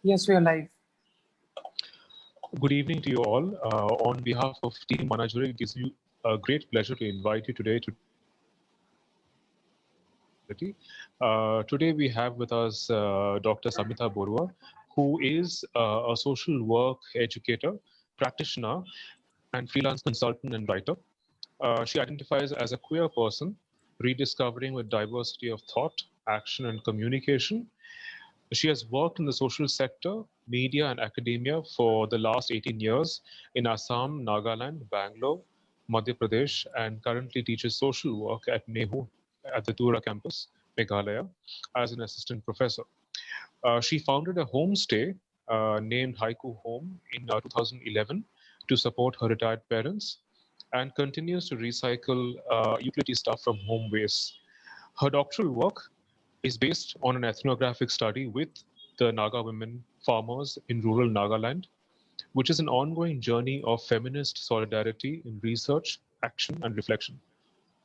Yes, we are live. Good evening to you all. On behalf of Team Manajuri, it gives you a great pleasure to invite you today to today we have with us Dr. Samhita Barooah, who is a social work educator, practitioner, and freelance consultant and writer. She identifies as a queer person, rediscovering with diversity of thought, action, and communication. She has worked in the social sector, media, and academia for the last 18 years in Assam, Nagaland, Bangalore, Madhya Pradesh, and currently teaches social work at Nehu at the Tura campus, Meghalaya, as an assistant professor. She founded a homestay named Haiku Home in 2011 to support her retired parents and continues to recycle utility stuff from home waste. Her doctoral work is based on an ethnographic study with the Naga women farmers in rural Nagaland, which is an ongoing journey of feminist solidarity in research, action, and reflection.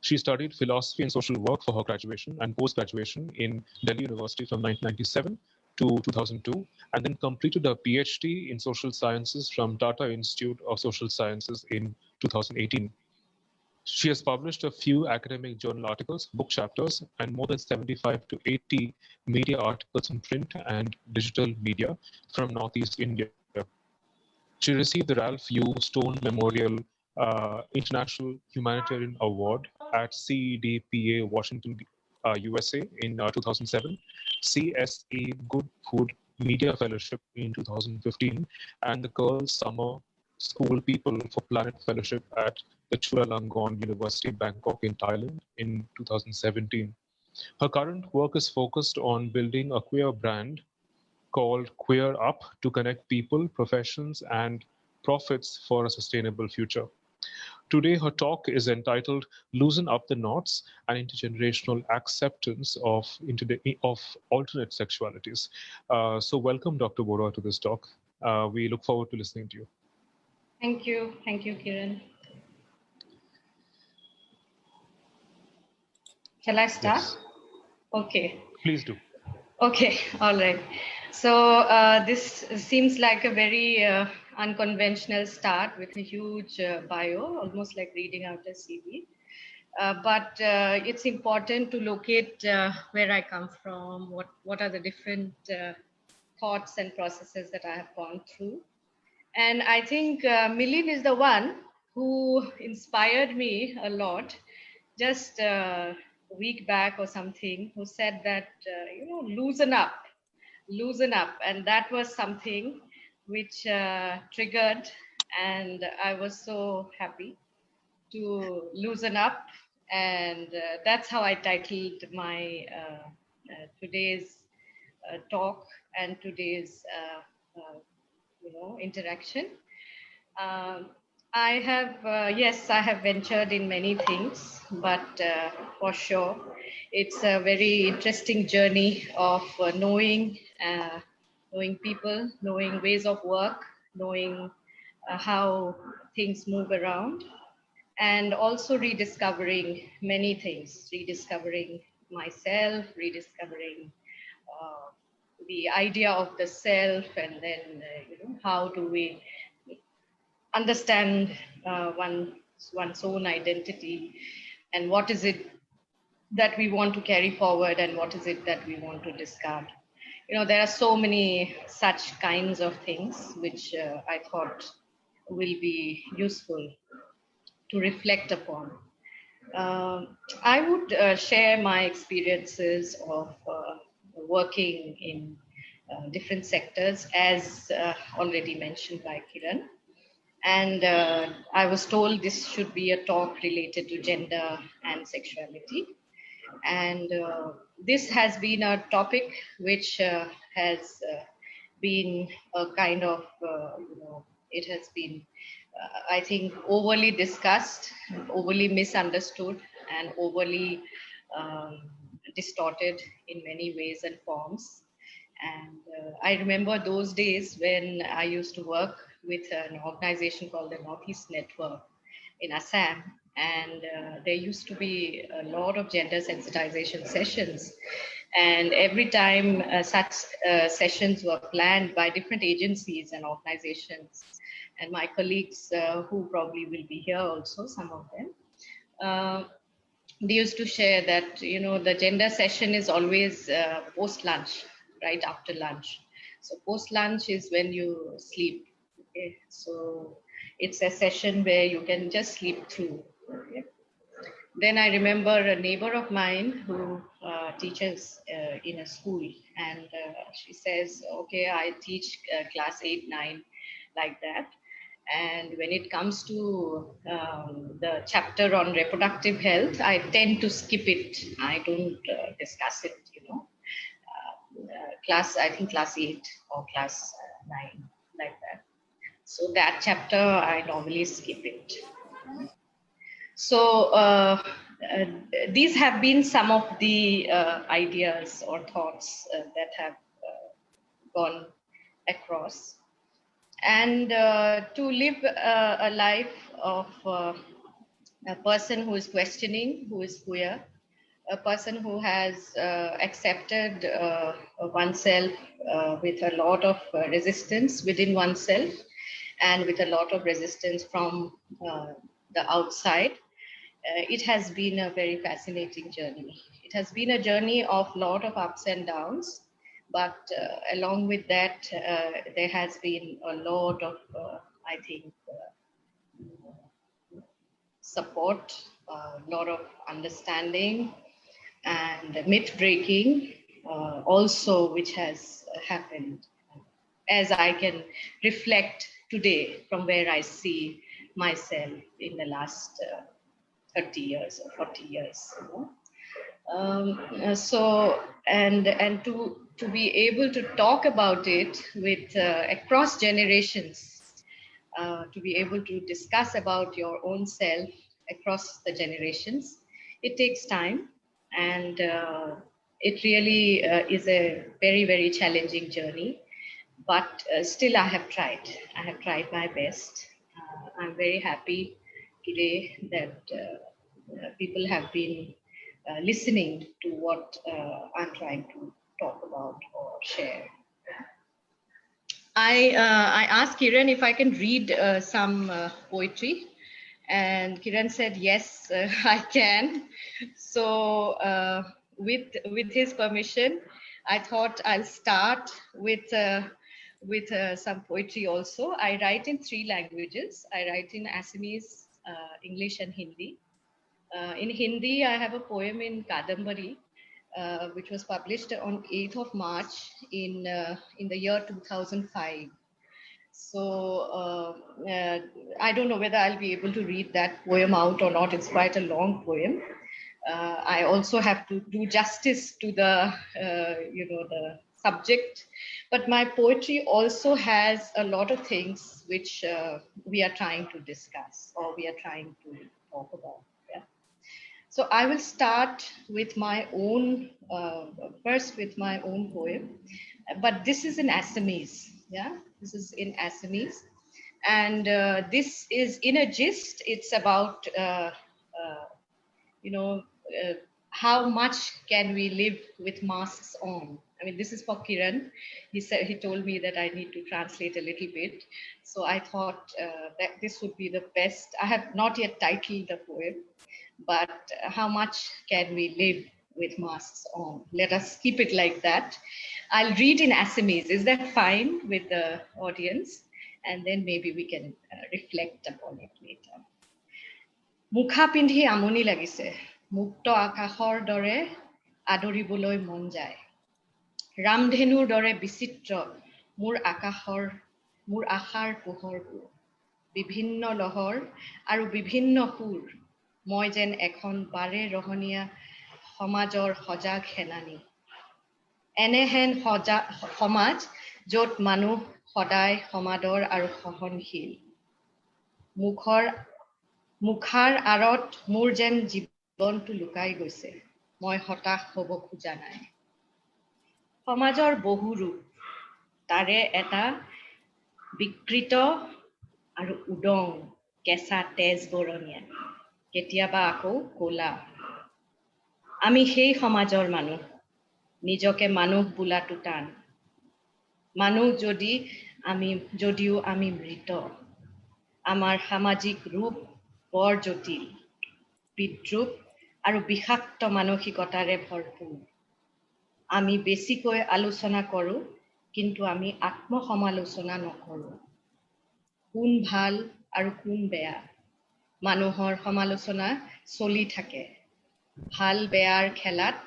She studied philosophy and social work for her graduation and post-graduation in Delhi University from 1997 to 2002, and then completed a PhD in social sciences from Tata Institute of Social Sciences in 2018. She has published a few academic journal articles, book chapters, and more than 75 to 80 media articles in print and digital media from Northeast India. She received the Ralph U. Stone Memorial International Humanitarian Award at CDPA Washington, USA in 2007, CSA Good Food Media Fellowship in 2015, and the Girls Summer School People for Planet Fellowship at the Chulalongkorn University, Bangkok in Thailand in 2017. Her current work is focused on building a queer brand called Queer Up to connect people, professions, and profits for a sustainable future. Today, her talk is entitled Loosen Up the Knots and Intergenerational Acceptance of Alternate Sexualities. So welcome, Dr. Barooah, to this talk. We look forward to listening to you. Thank you. Thank you, Kiran. Shall I start? Yes. Okay. Please do. Okay, all right. So this seems like a very unconventional start with a huge bio, almost like reading out a CV. But it's important to locate where I come from, what are the different thoughts and processes that I have gone through. And I think Millie is the one who inspired me a lot. Just a week back or something, who said that, loosen up. And that was something which triggered, and I was so happy to loosen up. And that's how I titled my today's talk and today's interaction. I have ventured in many things, but for sure, it's a very interesting journey of knowing people, knowing ways of work, knowing how things move around, and also rediscovering many things, rediscovering myself, rediscovering the idea of the self, and then how do we understand one's own identity, and what is it that we want to carry forward, and what is it that we want to discard. There are so many such kinds of things which I thought will be useful to reflect upon. I would share my experiences of working in different sectors, as already mentioned by Kiran. And I was told this should be a talk related to gender and sexuality. And this has been a topic which has been a kind of, it has been, I think, overly discussed, overly misunderstood, and overly distorted in many ways and forms. And I remember those days when I used to work with an organization called the Northeast Network in Assam. And there used to be a lot of gender sensitization sessions. And every time such sessions were planned by different agencies and organizations, and my colleagues who probably will be here also, some of them, they used to share that, you know, the gender session is always post lunch, right after lunch. So post lunch is when you sleep. Okay, so it's a session where you can just sleep through. Okay? Then I remember a neighbor of mine who teaches in a school, and she says, "Okay, I teach class 8, 9, like that. And when it comes to the chapter on reproductive health, I tend to skip it. I don't discuss it, you know. I think class 8 or class 9, like that. So that chapter, I normally skip it. So these have been some of the ideas or thoughts that have gone across. And to live a life of a person who is questioning, who is queer, a person who has accepted oneself with a lot of resistance within oneself and with a lot of resistance from the outside. It has been a very fascinating journey. It has been a journey of lot of ups and downs, but along with that, there has been a lot of, I think, support, a lot of understanding, and myth breaking also, which has happened, as I can reflect today from where I see myself in the last 30 years or 40 years. You know? So and to be able to talk about it with across generations, to be able to discuss about your own self across the generations, it takes time, and it really is a very, very challenging journey. But still, I have tried. I have tried my best. I'm very happy today that people have been listening to what I'm trying to talk about or share. I asked Kiran if I can read some poetry, and Kiran said yes, I can. So with his permission, I thought I'll start with some poetry also. I write in 3 languages. I write in Assamese, English, and Hindi. In Hindi, I have a poem in Kadambari, which was published on 8th of March in the year 2005. So I don't know whether I'll be able to read that poem out or not. It's quite a long poem. I also have to do justice to the the subject, but my poetry also has a lot of things which we are trying to discuss or we are trying to talk about. Yeah. So I will start with my own, first with my own poem, but this is in Assamese. Yeah, this is in Assamese. And this is in a gist. It's about, you know, uh, how much can we live with masks on? I mean, this is for Kiran. He told me that I need to translate a little bit. So I thought that this would be the best. I have not yet titled the poem, but how much can we live with masks on? Let us keep it like that. I'll read in Assamese. Is that fine with the audience? And then maybe we can reflect upon it later. মুখা পিন্ধি আমনি লাগিছে, মুক্ত আকাশৰ দৰে আদৰিবলৈ মন যায়। ৰামধেনুৰ দৰে বিচিত্ৰ মোৰ আশাৰ পোহৰবোৰ, বিভিন্ন লহৰ আৰু বিভিন্ন সুৰ, মই যেন এখন বাৰে ৰহণীয়া সমাজৰ সজাগ সেনানী। এনেহেন সমাজ য'ত মানুহ সদায় সমাদৰ আৰু সহনশীল। মুখাৰ আঁৰত মোৰ যেন জীৱনটো লুকাই গৈছে, মই হতাশ হ'ব খোজা নাই। সমাজৰ বহু ৰূপ, তাৰে এটা বিকৃত আৰু উদং কেঁচা তেজ বৰণীয়া, কেতিয়াবা আকৌ ক'লা। আমি সেই সমাজৰ মানুহ, নিজকে মানুহ বোলাটো টান মানুহ যদিও আমি মৃত আমাৰ সামাজিক ৰূপ বৰ জটিল বিদ্ৰূপ আৰু বিষাক্ত মানসিকতাৰে ভৰপূৰ আমি বেছিকৈ আলোচনা কৰোঁ কিন্তু আমি আত্মসমালোচনা নকৰোঁ কোন ভাল আৰু কোন বেয়া মানুহৰ সমালোচনা চলি থাকে ভাল বেয়াৰ খেলাত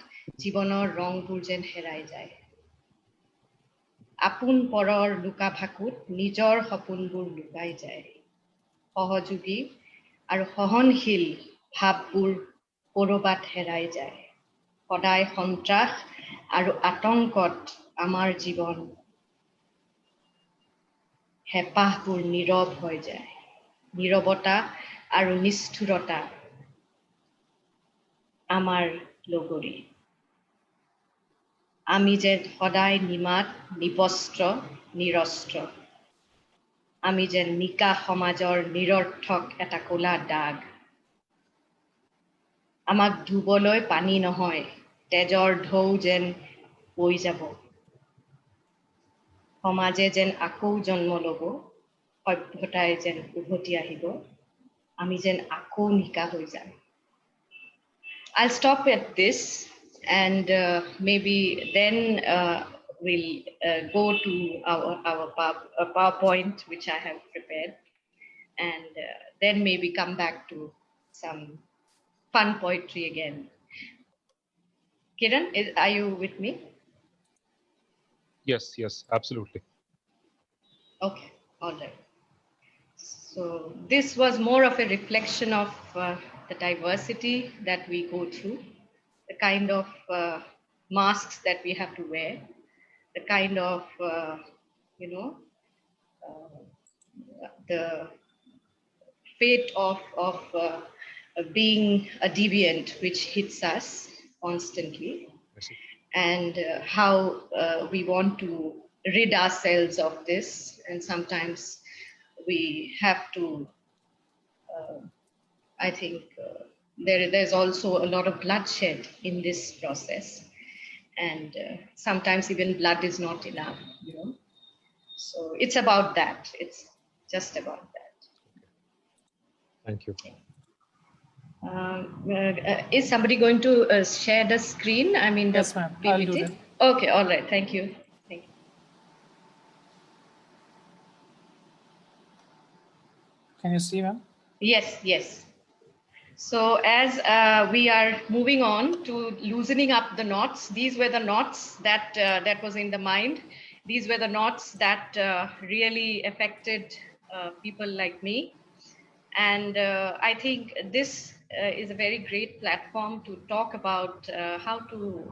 জীৱনৰ ৰংবোৰ যেন হেৰাই যায় আপোন পৰৰ লুকা ভাকুত নিজৰ সপোনবোৰ লুকাই যায় সহযোগী আৰু সহনশীল ভাৱবোৰ কৰবাত হেৰাই যায় সদায় সন্ত্ৰাস আৰু আতংকত আমাৰ জীৱন হেঁপাহবোৰ নীৰৱ হৈ যায় নীৰৱতা আৰু নিষ্ঠুৰতা আমাৰ লগৰী আমি যেন সদায় নিমাত নিবস্ত্ৰ নিৰস্ত্ৰ আমি যেন নিকা সমাজৰ নিৰৰ্থক এটা ক'লা দাগ আমাক ধুবলৈ পানী নহয় তেজৰ ঢৌ যেন বৈ যাব সমাজে যেন আকৌ জন্ম ল'ব সভ্যতাই যেন উভতি আহিব আমি যেন আকৌ নিকা হৈ যাম I'll stop at this and maybe then we'll go to our PowerPoint which I have prepared and then maybe come back to some fun poetry again. Kiran, are you with me? Yes, absolutely. Okay, all right. So this was more of a reflection of the diversity that we go through, the kind of masks that we have to wear, the kind of, the fate of being a deviant which hits us constantly, and how we want to rid ourselves of this, and sometimes we have to, I think there's also a lot of bloodshed in this process, and sometimes even blood is not enough, So it's about that. It's just about that. Thank you. Is somebody going to share the screen? I mean, yes, ma'am. I'll do that. Okay, all right. Thank you. Can you see, ma'am? Yes. So as we are moving on to loosening up the knots, these were the knots that was in the mind. These were the knots that really affected people like me. And I think this is a very great platform to talk about how to,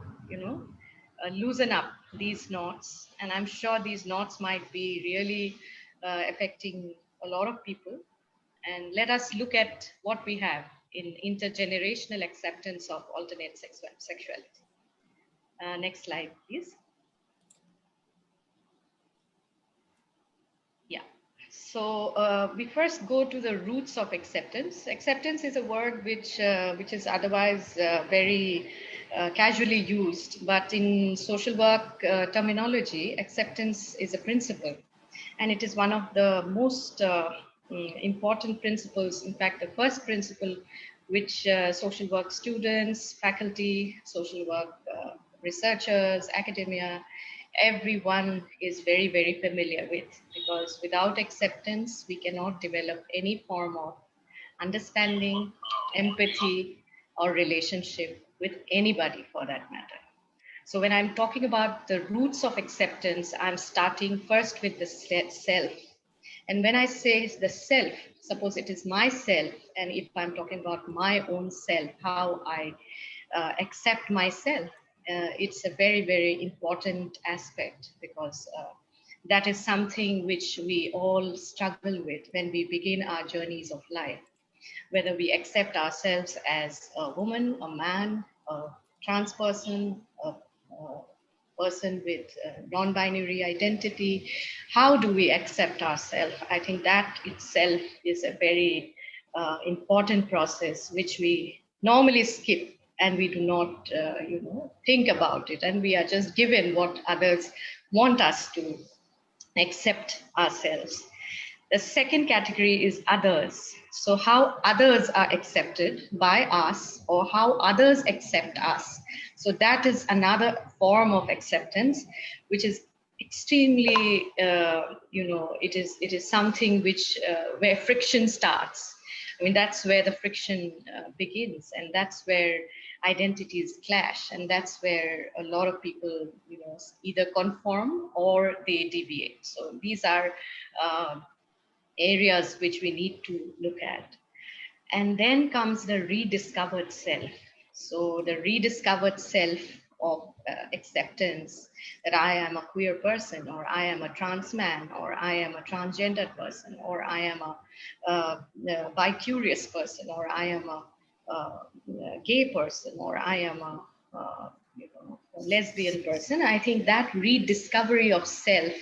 loosen up these knots. And I'm sure these knots might be really affecting a lot of people. And let us look at what we have in intergenerational acceptance of alternate sexuality. Next slide, please. Yeah. So we first go to the roots of acceptance. Acceptance is a word which is otherwise very casually used, but in social work terminology, acceptance is a principle, and it is one of the most important principles. In fact, the first principle which social work students, faculty, social work researchers, academia, everyone is very, very familiar with, because without acceptance, we cannot develop any form of understanding, empathy, or relationship with anybody for that matter. So when I'm talking about the roots of acceptance, I'm starting first with the self. And when I say the self, suppose it is myself, and if I'm talking about my own self, how I accept myself, it's a very, very important aspect, because that is something which we all struggle with when we begin our journeys of life, whether we accept ourselves as a woman, a man, a trans person, a person with non-binary identity. How do we accept ourselves? I think that itself is a very important process which we normally skip and we do not, think about it, and we are just given what others want us to accept ourselves. The second category is others. So how others are accepted by us, or how others accept us. So that is another form of acceptance, which is extremely, it is something which where friction starts. I mean, that's where the friction begins, and that's where identities clash, and that's where a lot of people, either conform or they deviate. So these are areas which we need to look at. And then comes the rediscovered self. So the rediscovered self of acceptance, that I am a queer person, or I am a trans man, or I am a transgendered person, or I am a bi-curious person, or I am a gay person, or I am a lesbian person. I think that rediscovery of self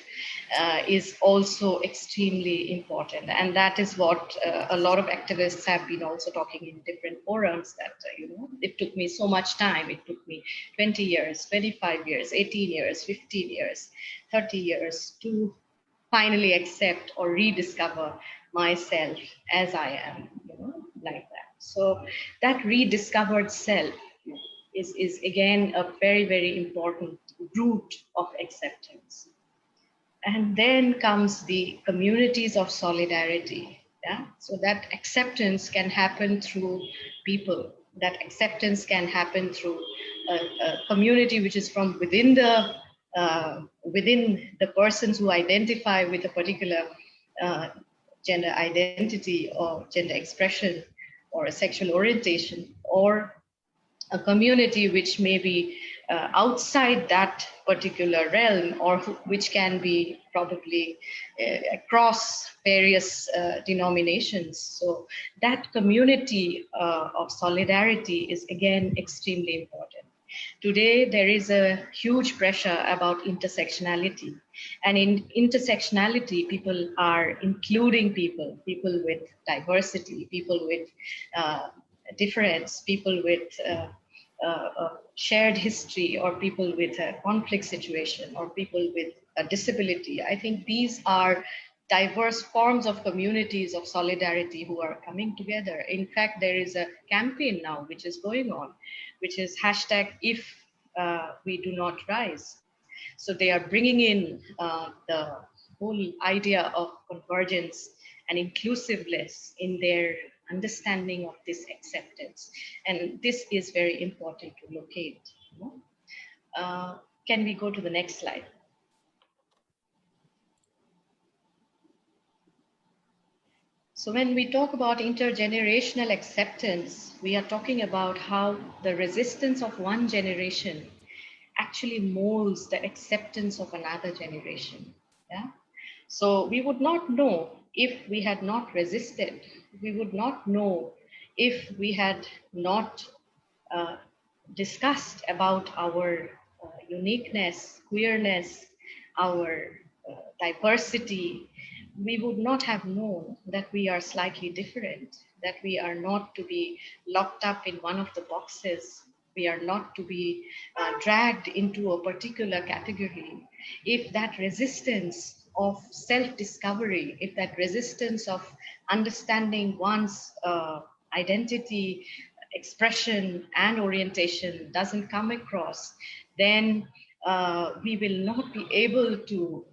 is also extremely important, and that is what a lot of activists have been also talking in different forums, that it took me so much time. It took me 20 years, 25 years, 18 years, 15 years, 30 years to finally accept or rediscover myself as I am, like that. So that rediscovered self is again a very, very important root of acceptance. And then comes the communities of solidarity. Yeah? So that acceptance can happen through people. That acceptance can happen through a community which is from within the persons who identify with a particular gender identity or gender expression or a sexual orientation, or a community which may be outside that particular realm, or which can be probably across various denominations. So that community of solidarity is again extremely important. Today, there is a huge pressure about intersectionality. And in intersectionality, people are including people with diversity, people with difference, people with shared history, or people with a conflict situation, or people with a disability. I think these are diverse forms of communities of solidarity who are coming together. In fact, there is a campaign now which is going on, which is hashtag if we do not rise. So they are bringing in the whole idea of convergence and inclusiveness in their understanding of this acceptance. And this is very important to locate. Can we go to the next slide? So when we talk about intergenerational acceptance, we are talking about how the resistance of one generation actually molds the acceptance of another generation. Yeah. So we would not know if we had not resisted. We would not know if we had not discussed about our uniqueness, queerness, our diversity. We would not have known that we are slightly different, that we are not to be locked up in one of the boxes. We are not to be dragged into a particular category. If that resistance of self-discovery, if that resistance of understanding one's identity, expression, and orientation doesn't come across, then we will not be able to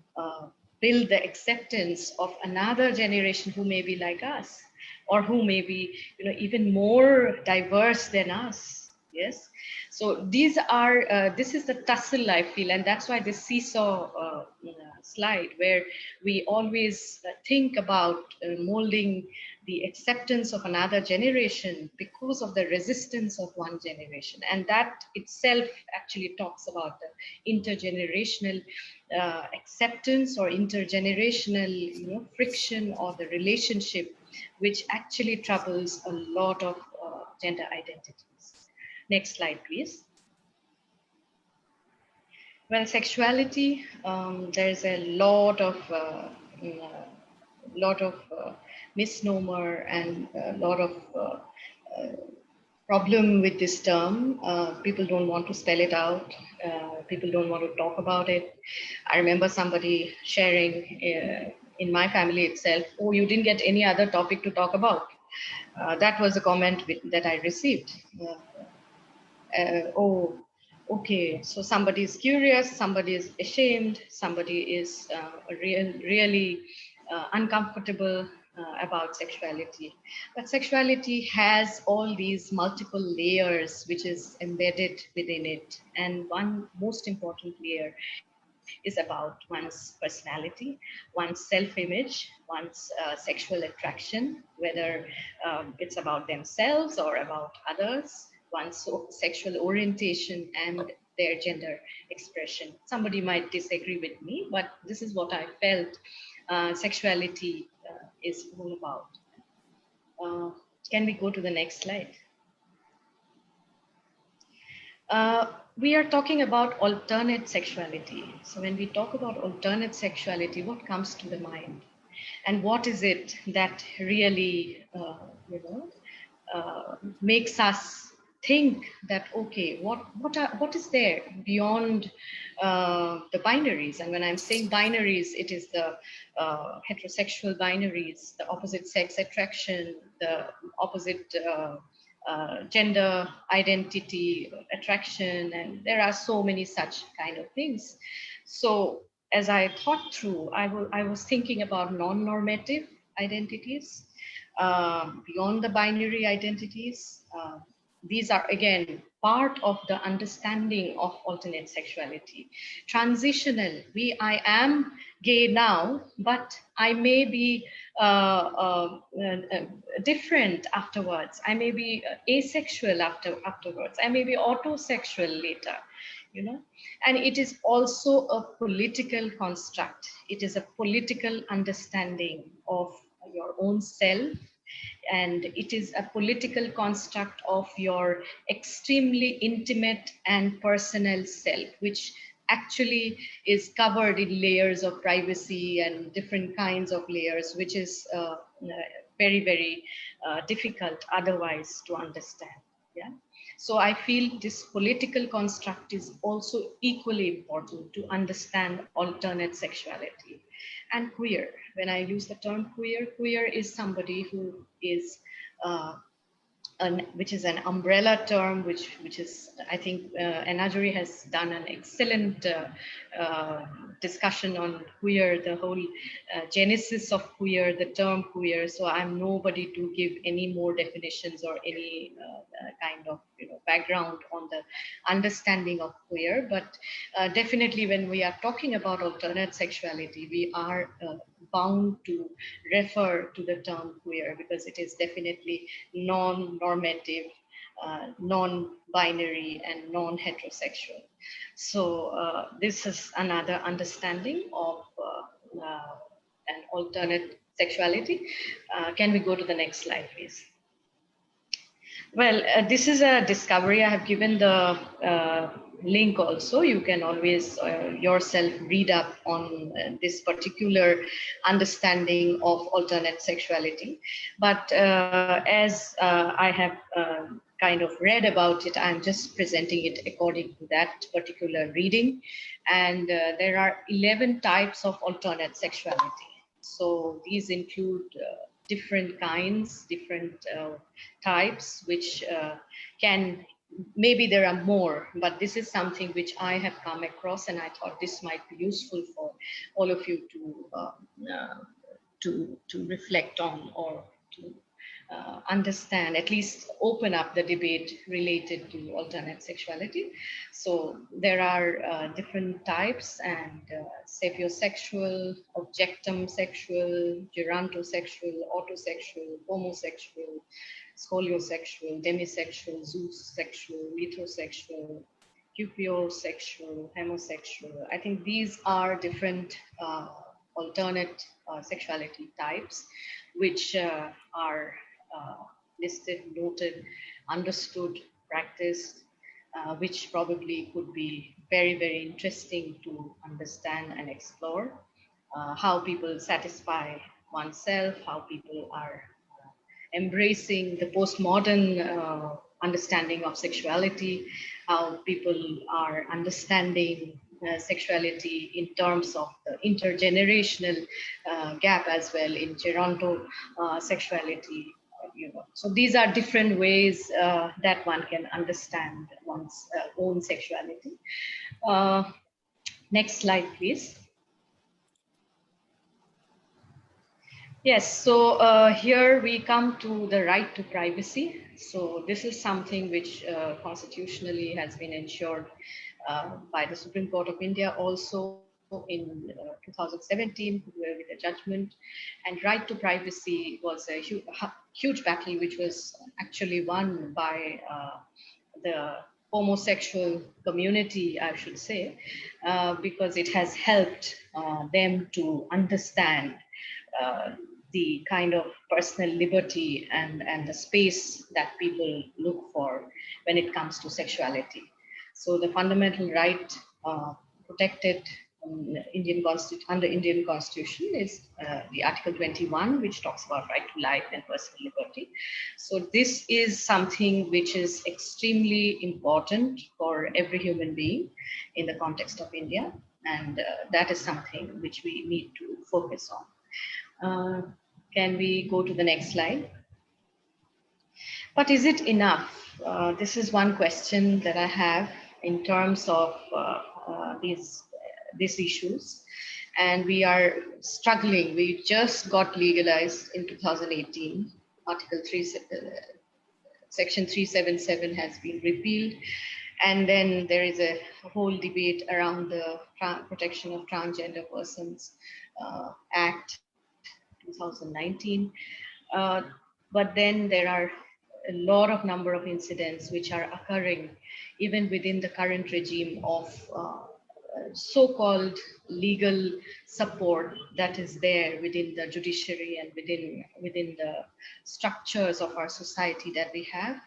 build the acceptance of another generation who may be like us, or who may be even more diverse than us. Yes. So these are this is the tussle, I feel, and that's why this seesaw slide, where we always think about molding the acceptance of another generation because of the resistance of one generation. And that itself actually talks about the intergenerational acceptance, or intergenerational friction, or the relationship which actually troubles a lot of gender identities. Next slide, please. Well, sexuality, there's a lot of misnomer and a lot of problem with this term. People don't want to spell it out. People don't want to talk about it. I remember somebody sharing in my family itself, oh, you didn't get any other topic to talk about. That was a comment that I received. Oh, okay, so somebody is curious, somebody is ashamed, somebody is really uncomfortable about sexuality. But sexuality has all these multiple layers which is embedded within it. And one most important layer is about one's personality, one's self-image, one's sexual attraction, whether it's about themselves or about others, one's sexual orientation and their gender expression. Somebody might disagree with me, but this is what I felt sexuality is all about. Can we go to the next slide? We are talking about alternate sexuality. So when we talk about alternate sexuality, what comes to the mind? And what is it that really, makes us think that, okay, what is there beyond the binaries? And when I'm saying binaries, it is the heterosexual binaries, the opposite sex attraction, the opposite gender identity attraction, and there are so many such kind of things. So as I thought through, I was thinking about non-normative identities, beyond the binary identities. These are again part of the understanding of alternate sexuality. Transitional, I am gay now, but I may be different afterwards. I may be asexual afterwards. I may be autosexual later, and it is also a political construct. It is a political understanding of your own self, and it is a political construct of your extremely intimate and personal self, which actually is covered in layers of privacy and different kinds of layers, which is very, very difficult otherwise to understand. Yeah. So I feel this political construct is also equally important to understand alternate sexuality. And queer, when I use the term queer is somebody who is which is an umbrella term, which is, I think Anajuri has done an excellent discussion on queer, the whole genesis of queer, the term queer. So I'm nobody to give any more definitions or any kind of background on the understanding of queer. But definitely when we are talking about alternate sexuality, we are bound to refer to the term queer, because it is definitely non-normative, non-binary, and non-heterosexual. So this is another understanding of an alternate sexuality. Can we go to the next slide, please? Well, this is a discovery. I have given the link also. You can always yourself read up on this particular understanding of alternate sexuality. But as I have kind of read about it, I'm just presenting it according to that particular reading. And there are 11 types of alternate sexuality. So these include different kinds, different types, which can, maybe there are more, but this is something which I have come across, and I thought this might be useful for all of you to reflect on, or to understand, at least open up the debate related to alternate sexuality. So there are different types, and sapiosexual, objectum sexual, gerontosexual, autosexual, homosexual, scoliosexual, demisexual, zoosexual, metrosexual, cupiosexual, homosexual. I think these are different alternate sexuality types, which are listed, noted, understood, practiced, which probably could be very, very interesting to understand and explore. How people satisfy oneself, how people are embracing the postmodern understanding of sexuality, how people are understanding sexuality in terms of the intergenerational gap as well in Geronto sexuality. So these are different ways that one can understand one's own sexuality. Next slide, please. Yes, so here we come to the right to privacy. So this is something which constitutionally has been ensured by the Supreme Court of India also in 2017 with a judgment. And right to privacy was a huge battle which was actually won by the homosexual community, I should say, because it has helped them to understand the kind of personal liberty and the space that people look for when it comes to sexuality. So the fundamental right protected under Indian Constitution is the Article 21, which talks about right to life and personal liberty. So this is something which is extremely important for every human being in the context of India, and that is something which we need to focus on. Can we go to the next slide? But is it enough? This is one question that I have in terms of these issues. And we are struggling. We just got legalized in 2018. Article 3, Section 377 has been repealed. And then there is a whole debate around the Protection of Transgender Persons Act 2019. But then there are a lot of number of incidents which are occurring even within the current regime of so-called legal support that is there within the judiciary and within the structures of our society that we have.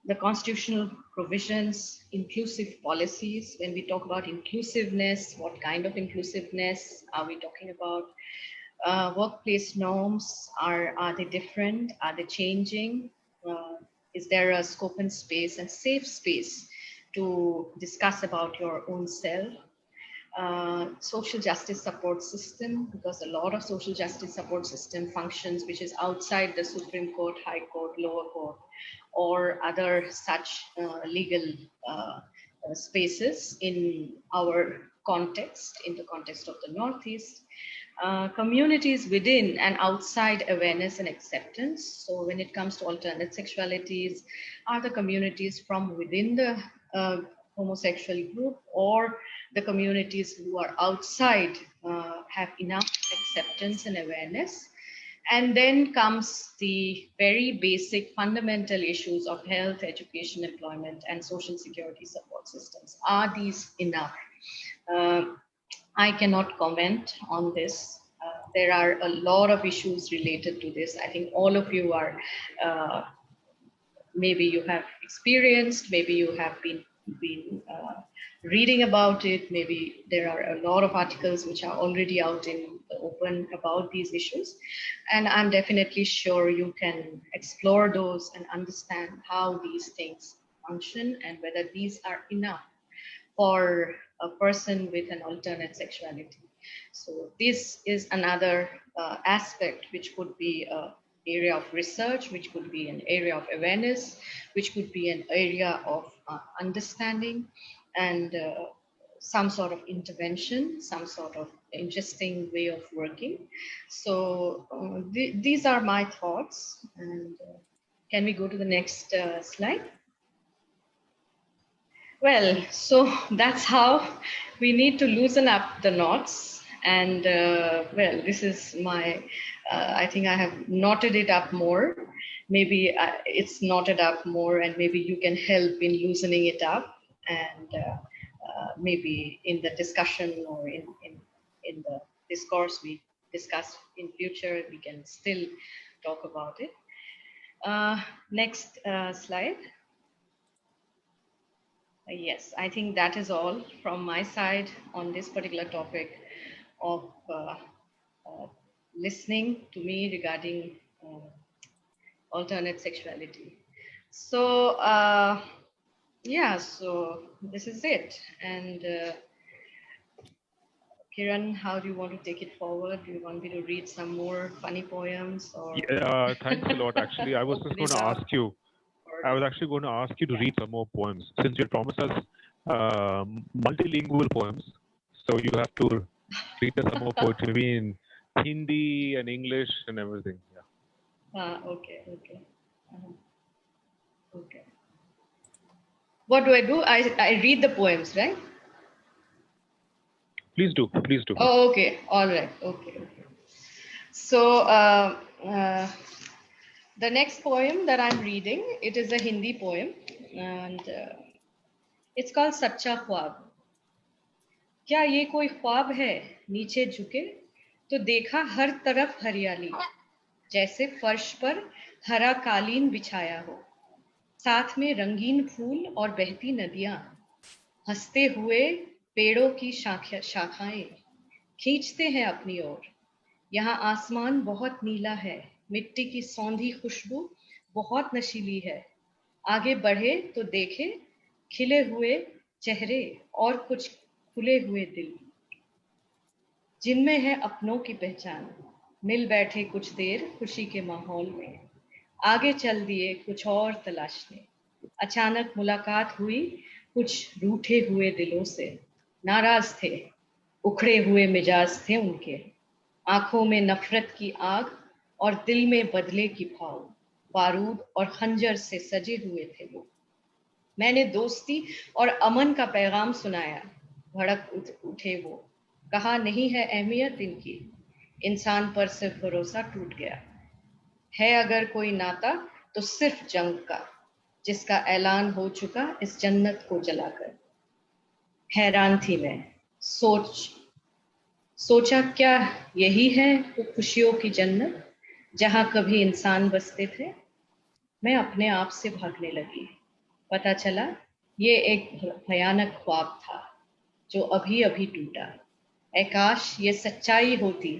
The constitutional provisions, inclusive policies. When we talk about inclusiveness, what kind of inclusiveness are we talking about? Workplace norms, are they different? Are they changing? Is there a scope and space and safe space to discuss about your own self? Social justice support system, because a lot of social justice support system functions which is outside the Supreme Court, High Court, lower court, or other such legal spaces in our context, in the context of the Northeast. Communities within and outside awareness and acceptance. So when it comes to alternate sexualities, are the communities from within the homosexual group or the communities who are outside have enough acceptance and awareness? And then comes the very basic fundamental issues of health, education, employment, and social security support systems. Are these enough? I cannot comment on this. There are a lot of issues related to this. I think all of you are, maybe you have experienced, maybe you have been reading about it. Maybe there are a lot of articles which are already out in the open about these issues. And I'm definitely sure you can explore those and understand how these things function and whether these are enough for a person with an alternate sexuality. So this is another aspect which could be an area of research, which could be an area of awareness, which could be an area of understanding and some sort of intervention, some sort of interesting way of working. So these are my thoughts. And can we go to the next slide? Well, so that's how we need to loosen up the knots. And well, this is my, I think I have knotted it up more. Maybe it's knotted up more and maybe you can help in loosening it up. And maybe in the discussion or in the discourse we discuss in future, we can still talk about it. Next slide. Yes, I think that is all from my side on this particular topic of listening to me regarding alternate sexuality. So yeah, so this is it. And Kiran, how do you want to take it forward? Do you want me to read some more funny poems or Thanks a lot. Actually, I was just open going it to up? ask you. I was actually going to ask you to read some more poems since you promised us multilingual poems. So you have to read us some more poetry, maybe in Hindi and English and everything. Yeah. Okay. Okay. What do? I read the poems, right? Please do. Please do. Oh, okay. All right. Okay. So the next poem that I'm reading, it is a Hindi poem, and it's called Sacha Khwab. क्या ये कोई ख्वाब है नीचे झुके तो देखा हर तरफ हरियाली जैसे फर्श पर हरा कालीन बिछाया हो साथ में रंगीन फूल और बहती नदियां हंसते हुए पेड़ों की शाखाएं खींचते हैं अपनी ओर यहाँ आसमान बहुत नीला है मिट्टी की सौंधी खुशबू बहुत नशीली है आगे बढ़े तो देखे खिले हुए चेहरे और कुछ खुले हुए दिल जिनमें है अपनों की पहचान मिल बैठे कुछ देर खुशी के माहौल में आगे चल दिए कुछ और तलाशने अचानक मुलाकात हुई कुछ रूठे हुए दिलों से नाराज थे उखड़े हुए मिजाज थे उनके आंखों में नफरत की आग और दिल में बदले की भाव बारूद और खंजर से सजे हुए थे वो मैंने दोस्ती और अमन का पैगाम सुनाया भड़क उठे वो कहा नहीं है अहमियत इनकी इंसान पर सिर्फ भरोसा टूट गया है अगर कोई नाता तो सिर्फ जंग का जिसका ऐलान हो चुका इस जन्नत को जलाकर हैरान थी मैं सोचा क्या यही है वो खुशियों की जन्नत जहां कभी इंसान बसते थे मैं अपने आप से भागने लगी पता चला ये एक भयानक ख्वाब था जो अभी अभी टूटा ऐ काश ये सच्चाई होती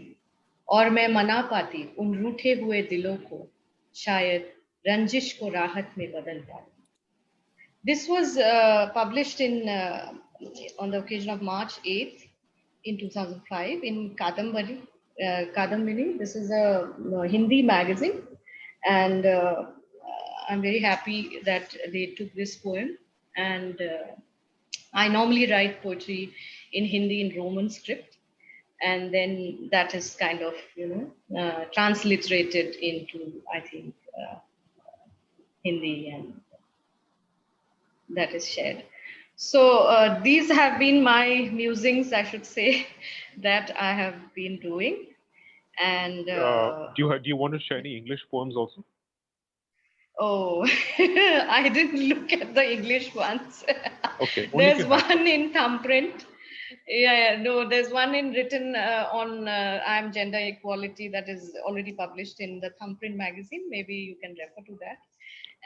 और मैं मना पाती उन रूठे हुए दिलों को शायद रंजिश को राहत में बदल पाती This was published in on the occasion of March 8th in 2005 in Kadambini. This is a Hindi magazine, and I'm very happy that they took this poem. And I normally write poetry in Hindi in Roman script, and then that is kind of transliterated into I think Hindi and that is shared. So these have been my musings, I should say, that I have been doing. And do you want to share any English poems also? Oh, I didn't look at the English ones. Okay. There's one in thumbprint. Yeah, no, there's one in written on I'm Gender Equality that is already published in the Thumbprint magazine. Maybe you can refer to that.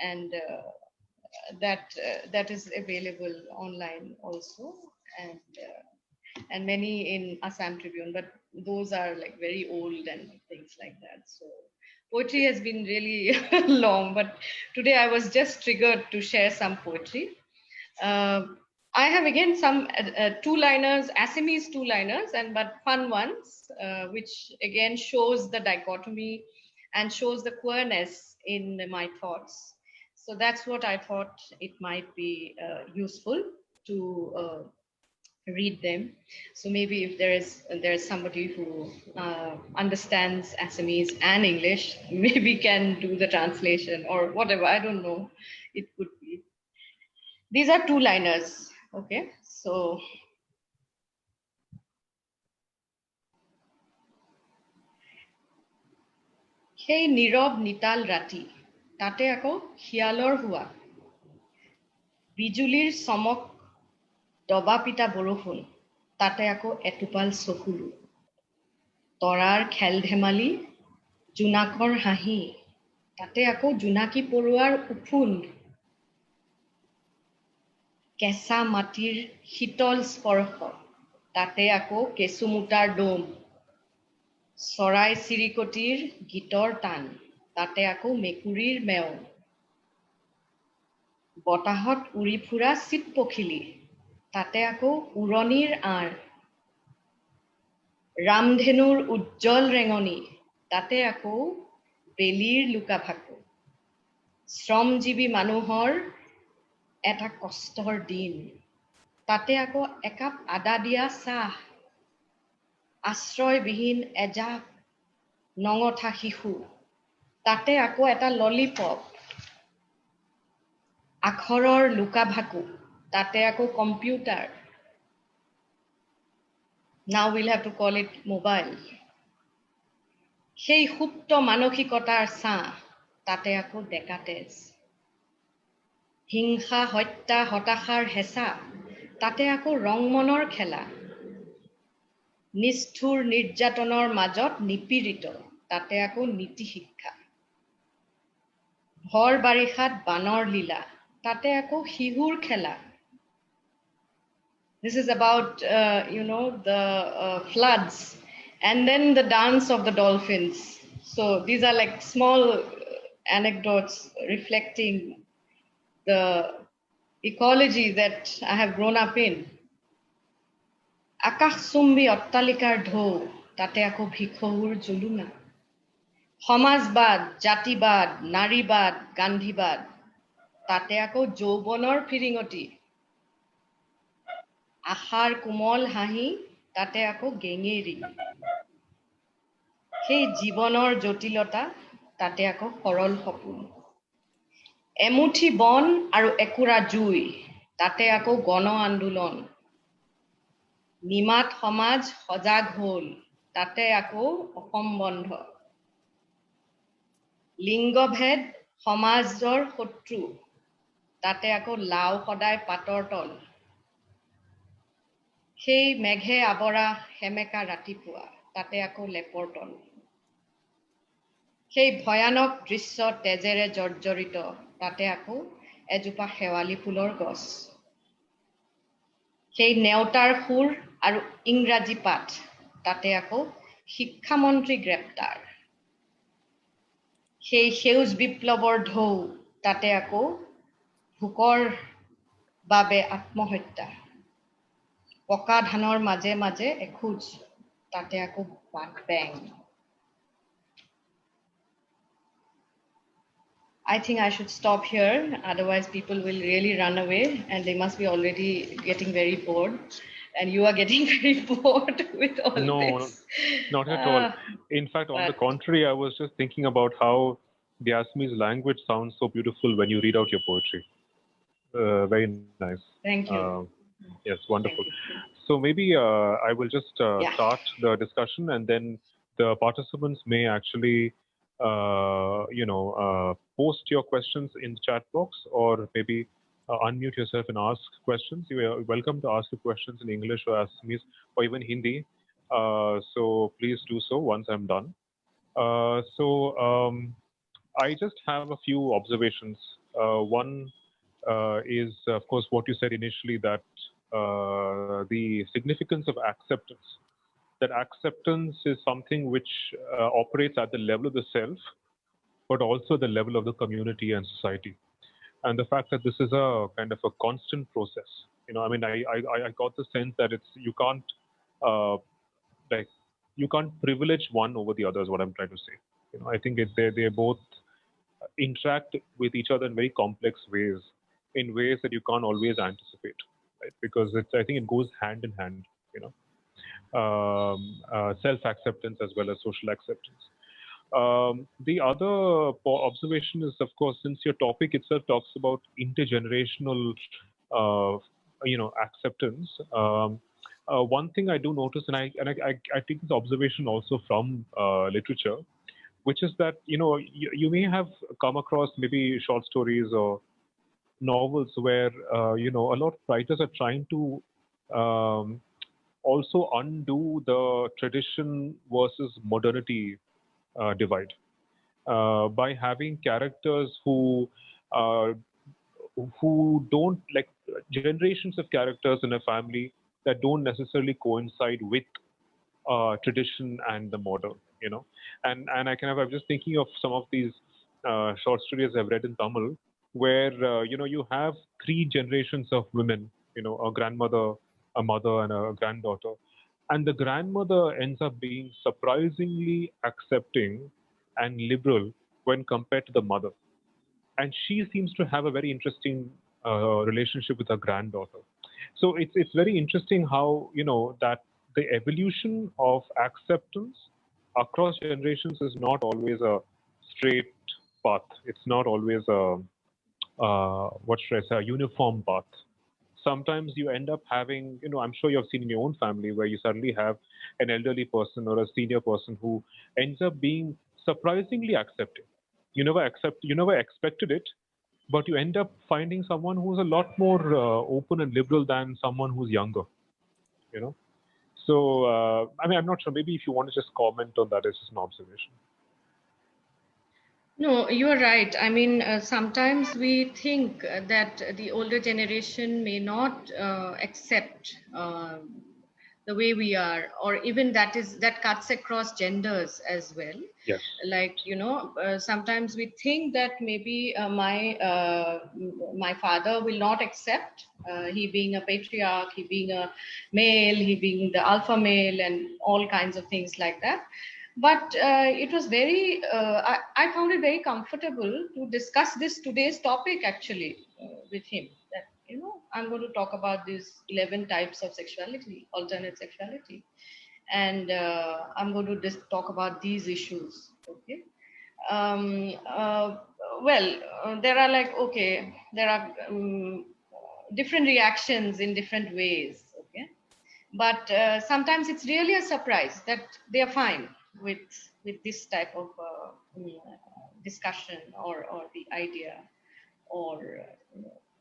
And that is available online also, and many in Assam Tribune, but those are like very old and things like that. So poetry has been really long, but today I was just triggered to share some poetry. I have again some two-liners, Assamese two-liners, but fun ones, which again shows the dichotomy and shows the queerness in my thoughts. So that's what I thought it might be useful to read them. So maybe if there is somebody who understands Assamese and English, maybe can do the translation or whatever. I don't know. It could be. These are two-liners. Okay, so সেই নীৰৱ নিতাল ৰাতি তাতে আকৌ শিয়ালৰ হোৱা বিজুলীৰ চমক দবা পিটা বৰষুণ তাতে আকৌ এটোপাল চকুলো তৰাৰ খেল ধেমালি জোনাকৰ হাঁহি তাতে আকৌ জোনাকী পৰুৱাৰ উফুন কেঁচা মাটিৰ শীতল স্পৰ্শ তাতে আকৌ কেঁচুমুটাৰ দম চৰাই চিৰিকটিৰ গীতৰ টান তাতে আকৌ মেকুৰীৰ মেও বতাহত উৰি ফুৰা চিত পখিলি তাতে আকৌ উৰণিৰ আঁৰ ৰামধেনুৰ উজ্জ্বল ৰেঙনি তাতে আকৌ বেলিৰ লুকা ভাকু শ্ৰমজীৱী মানুহৰ এটা কষ্টৰ দিন তাতে আকৌ একাপ আদা দিয়া চাহ আশ্ৰয়বিহীন এজাক নঙঠা শিশু তাতে আকৌ এটা ললিপপ আখৰৰ লুকা ভাকু তাতে আকৌ computer now we'll have to call it mobile সেই সুপ্ত মানসিকতাৰ ছাঁ তাতে আকৌ ডেকা তেজ হিংসা হত্যা হতাশাৰ হেঁচা তাতে আকৌ ৰংমনৰ খেলা নিষ্ঠুৰ নিৰ্যাতনৰ মাজত নিপীড়িত তাতে আকৌ নীতি শিক্ষা ভৰ বাৰিষাত বানৰ লীলা তাতে আকৌ শিহুৰ খেলা This is about the floods and then the dance of the dolphins so these are like small anecdotes reflecting the ecology that I have grown up in আকাশচুম্বী অট্টালিকাৰ ঢৌ তাতে আকৌ ভিখহুৰ জুলুঙা সমাজবাদ জাতিবাদ নাৰীবাদ গান্ধীবাদ তাতে আকৌ যৌৱনৰ ফিৰিঙতি আশাৰ কোমল হাঁহি তাতে আকৌ গেঙেৰি সেই জীৱনৰ জটিলতা তাতে আকৌ সৰল সপোন এমুঠি বন আৰু একুৰা জুই তাতে আকৌ গণ আন্দোলন নিমাত সমাজ সজাগ হ'ল তাতে আকৌ অসম বন্ধ লিংগভেদ সমাজৰ শত্ৰু তাতে আকৌ লাও সদায় পাতৰ তল সেই মেঘে আৱৰা সেমেকা ৰাতিপুৱা তাতে আকৌ লেপৰ তল সেই ভয়ানক দৃশ্য তেজেৰে জৰ্জৰিত তাতে আকৌ এজোপা শেৱালি ফুলৰ গছ সেই নেওতাৰ সুৰ আৰু ইংৰাজী পাঠ তাতে আকৌ শিক্ষামন্ত্ৰী গ্ৰেপ্তাৰ সেই সেউজ বিপ্লৱৰ ঢৌ তাতে আকৌ ভোকৰ বাবে আত্মহত্যা পকা ধানৰ মাজে মাজে এখোজ তাতে আকৌ বাট বেং I think I should stop here, otherwise people will really run away and they must be already getting very bored. And you are getting very bored with all No, this. not at all. In fact, on the contrary, I was just thinking about how the Assamese language sounds so beautiful when you read out your poetry. Very nice. Thank you. Yes, wonderful. So maybe I will just start the discussion, and then the participants may actually, post your questions in the chat box, or maybe unmute yourself and ask questions. You are welcome to ask your questions in English or Assamese or even Hindi. So please do so once I'm done. I just have a few observations. One is, of course, what you said initially, that the significance of acceptance. That acceptance is something which operates at the level of the self, but also the level of the community and society. And the fact that this is a kind of a constant process. I got the sense that you can't privilege one over the other is what I'm trying to say. I think they both interact with each other in very complex ways, in ways that you can't always anticipate, right? Because I think it goes hand in hand, self-acceptance as well as social acceptance. The other observation is, of course, since your topic itself talks about intergenerational, acceptance. One thing I do notice, and I take this observation also from literature, which is that you may have come across maybe short stories or novels where a lot of writers are trying to also undo the tradition versus modernity divide by having characters who don't, like, generations of characters in a family that don't necessarily coincide with tradition and the modern, and I'm just thinking of some of these short stories I've read in Tamil, where you have three generations of women, a grandmother, a mother, and a granddaughter, and the grandmother ends up being surprisingly accepting and liberal when compared to the mother, and she seems to have a very interesting relationship with her granddaughter. So it's very interesting how that the evolution of acceptance across generations is not always a straight path. It's not always a what should I say, a uniform path. Sometimes you end up having, I'm sure you've seen in your own family where you suddenly have an elderly person or a senior person who ends up being surprisingly accepting. You never expected it, but you end up finding someone who's a lot more open and liberal than someone who's younger. You know. So I mean, I'm not sure. Maybe if you want to just comment on that as just an observation. No, you are right. I mean, sometimes we think that the older generation may not accept the way we are, or even that cuts across genders as well. Yes. Like sometimes we think that maybe my father will not accept, he being a patriarch, he being a male, he being the alpha male, and all kinds of things like that. But it was very, I found it very comfortable to discuss today's topic actually with him. That, I'm going to talk about these 11 types of sexuality, alternate sexuality. And I'm going to just talk about these issues. Okay. There are different reactions in different ways. Okay. But sometimes it's really a surprise that they are fine with this type of discussion or the idea, or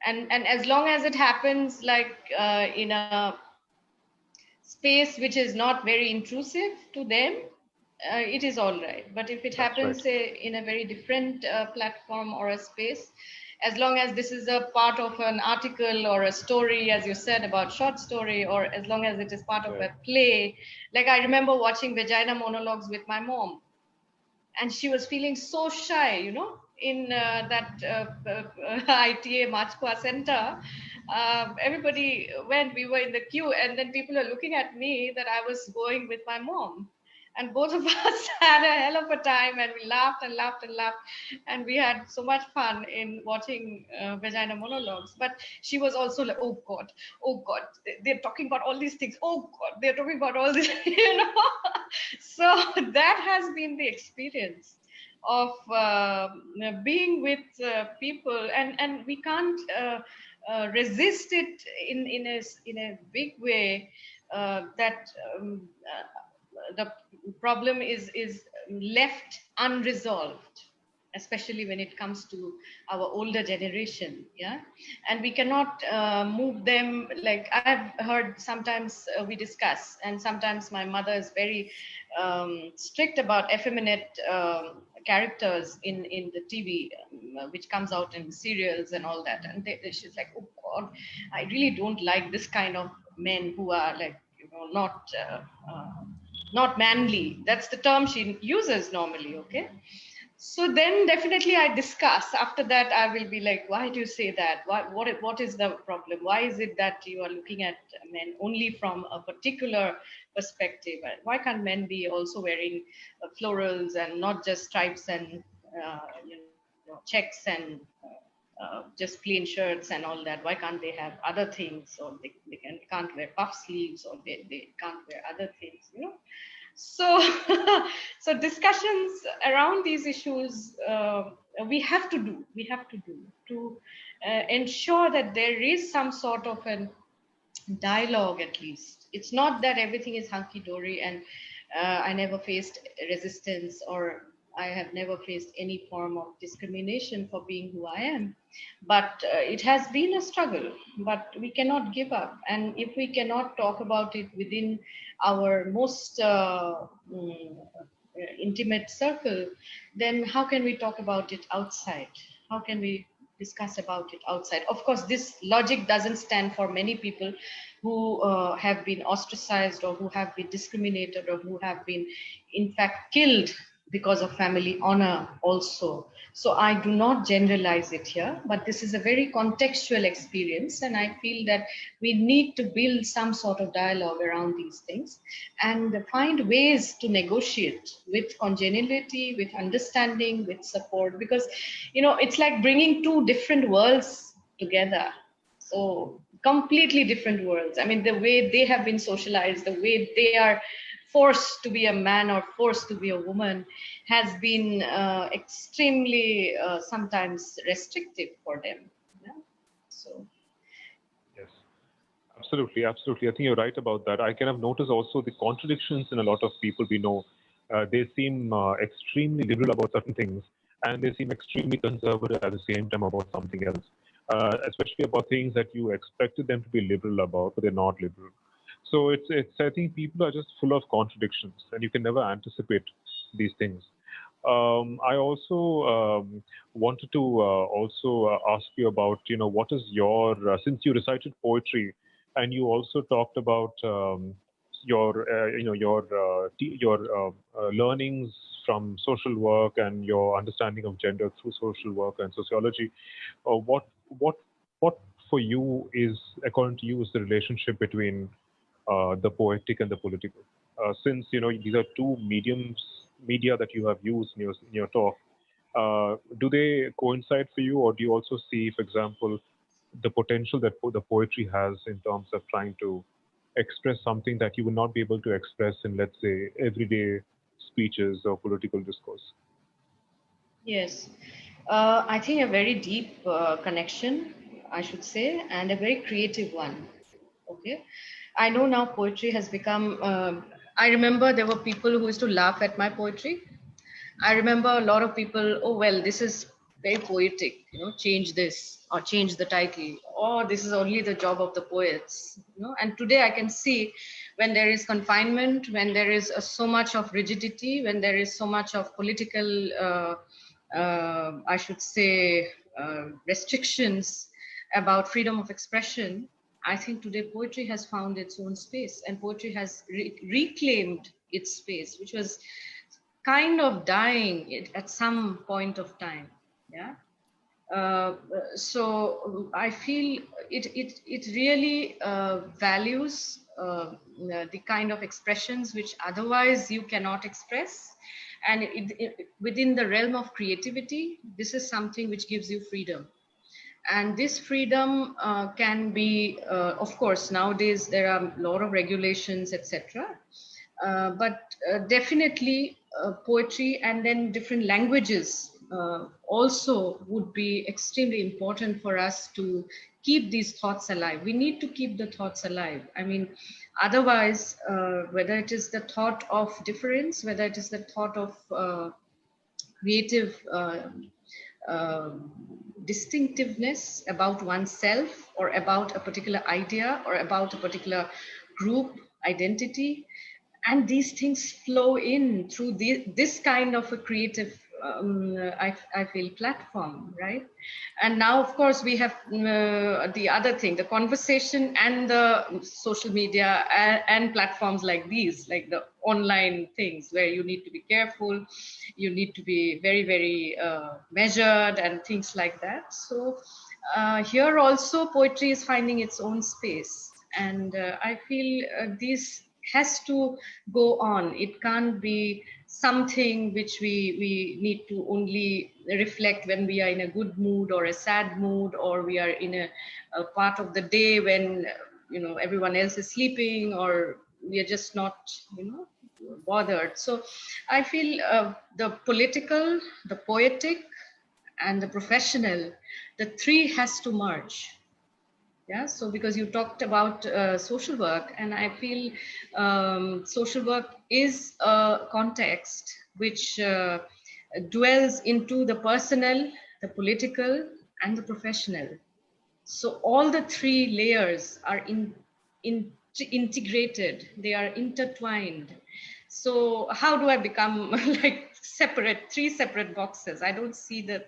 and as long as it happens like in a space which is not very intrusive to them, it is all right. But if it happens, right. say, in a very different platform or a space, as long as this is a part of an article or a story, as you said about short story, or as long as it is part of a play. Like I remember watching vagina monologues with my mom, and she was feeling so shy, in that ITA Machkwa Center. Everybody went, we were in the queue, and then people are looking at me that I was going with my mom. And both of us had a hell of a time, and we laughed and laughed and laughed. And we had so much fun in watching vagina monologues. But she was also like, oh God, they're talking about all these things. Oh God, they're talking about all this, So that has been the experience of being with people, and we can't resist it in a big way. That the problem is left unresolved, especially when it comes to our older generation. Yeah. And we cannot move them. Like I've heard sometimes we discuss, and sometimes my mother is very strict about effeminate characters in the TV, which comes out in serials and all that. And she's like, oh God, I really don't like this kind of men who are like, not manly. That's the term she uses normally. Okay. So then definitely I discuss. After that, I will be like, why do you say that? What is the problem? Why is it that you are looking at men only from a particular perspective? Why can't men be also wearing florals and not just stripes and checks and just plain shirts and all that? Why can't they have other things? Or they can't wear puff sleeves, or they can't wear other things, So, so discussions around these issues we have to do to ensure that there is some sort of a dialogue. At least it's not that everything is hunky-dory and I never faced resistance, or I have never faced any form of discrimination for being who I am. But it has been a struggle, but we cannot give up. And if we cannot talk about it within our most intimate circle, then how can we talk about it outside? How can we discuss about it outside? Of course, this logic doesn't stand for many people who have been ostracized, or who have been discriminated, or who have been in fact killed because of family honor also. So I do not generalize it here, but this is a very contextual experience, and I feel that we need to build some sort of dialogue around these things and find ways to negotiate with congeniality, with understanding, with support, because it's like bringing two different worlds together. So completely different worlds. I mean, the way they have been socialized, the way they are forced to be a man or forced to be a woman has been extremely sometimes restrictive for them. Yeah? So Yes. Absolutely, absolutely. I think you're right about that. I kind of notice also the contradictions in a lot of people we know. They seem extremely liberal about certain things, and they seem extremely conservative at the same time about something else, especially about things that you expected them to be liberal about, but they're not liberal. So it's. I think people are just full of contradictions, and you can never anticipate these things. I also wanted to also ask you about, what is your, since you recited poetry, and you also talked about your learnings from social work and your understanding of gender through social work and sociology. What for you is, according to you, is the relationship between the poetic and the political? Since these are two media that you have used in your talk, do they coincide for you, or do you also see, for example, the potential that the poetry has in terms of trying to express something that you would not be able to express in, let's say, everyday speeches or political discourse? yes, I think a very deep connection, I should say, and a very creative one. Okay, I know now poetry has become. I remember there were people who used to laugh at my poetry. I remember a lot of people, oh, well, this is very poetic, change this or change the title, or this is only the job of the poets, And today I can see when there is confinement, when there is so much of rigidity, when there is so much of political, I should say, restrictions about freedom of expression. I think today poetry has found its own space, and poetry has reclaimed its space, which was kind of dying at some point of time. Yeah. So I feel it really values the kind of expressions which otherwise you cannot express, and within the realm of creativity, this is something which gives you freedom. And this freedom can be, of course, nowadays there are a lot of regulations, etc. But definitely poetry and then different languages also would be extremely important for us to keep these thoughts alive. We need to keep the thoughts alive. I mean, otherwise, whether it is the thought of difference, whether it is the thought of creative uh, distinctiveness about oneself or about a particular idea or about a particular group identity, and these things flow in through this kind of a creative I feel platform, right? And now of course we have the other thing, the conversation and the social media and platforms like these, like the online things where you need to be careful, you need to be very, very measured and things like that. So here also poetry is finding its own space, and I feel this has to go on. It can't be something which we need to only reflect when we are in a good mood or a sad mood, or we are in a part of the day when everyone else is sleeping, or we are just not bothered. So I feel the political, the poetic, and the professional, the three has to merge. Yeah, so because you talked about social work, and I feel social work is a context which dwells into the personal, the political, and the professional. So all the three layers are integrated, they are intertwined. So how do I become like three separate boxes? I don't see the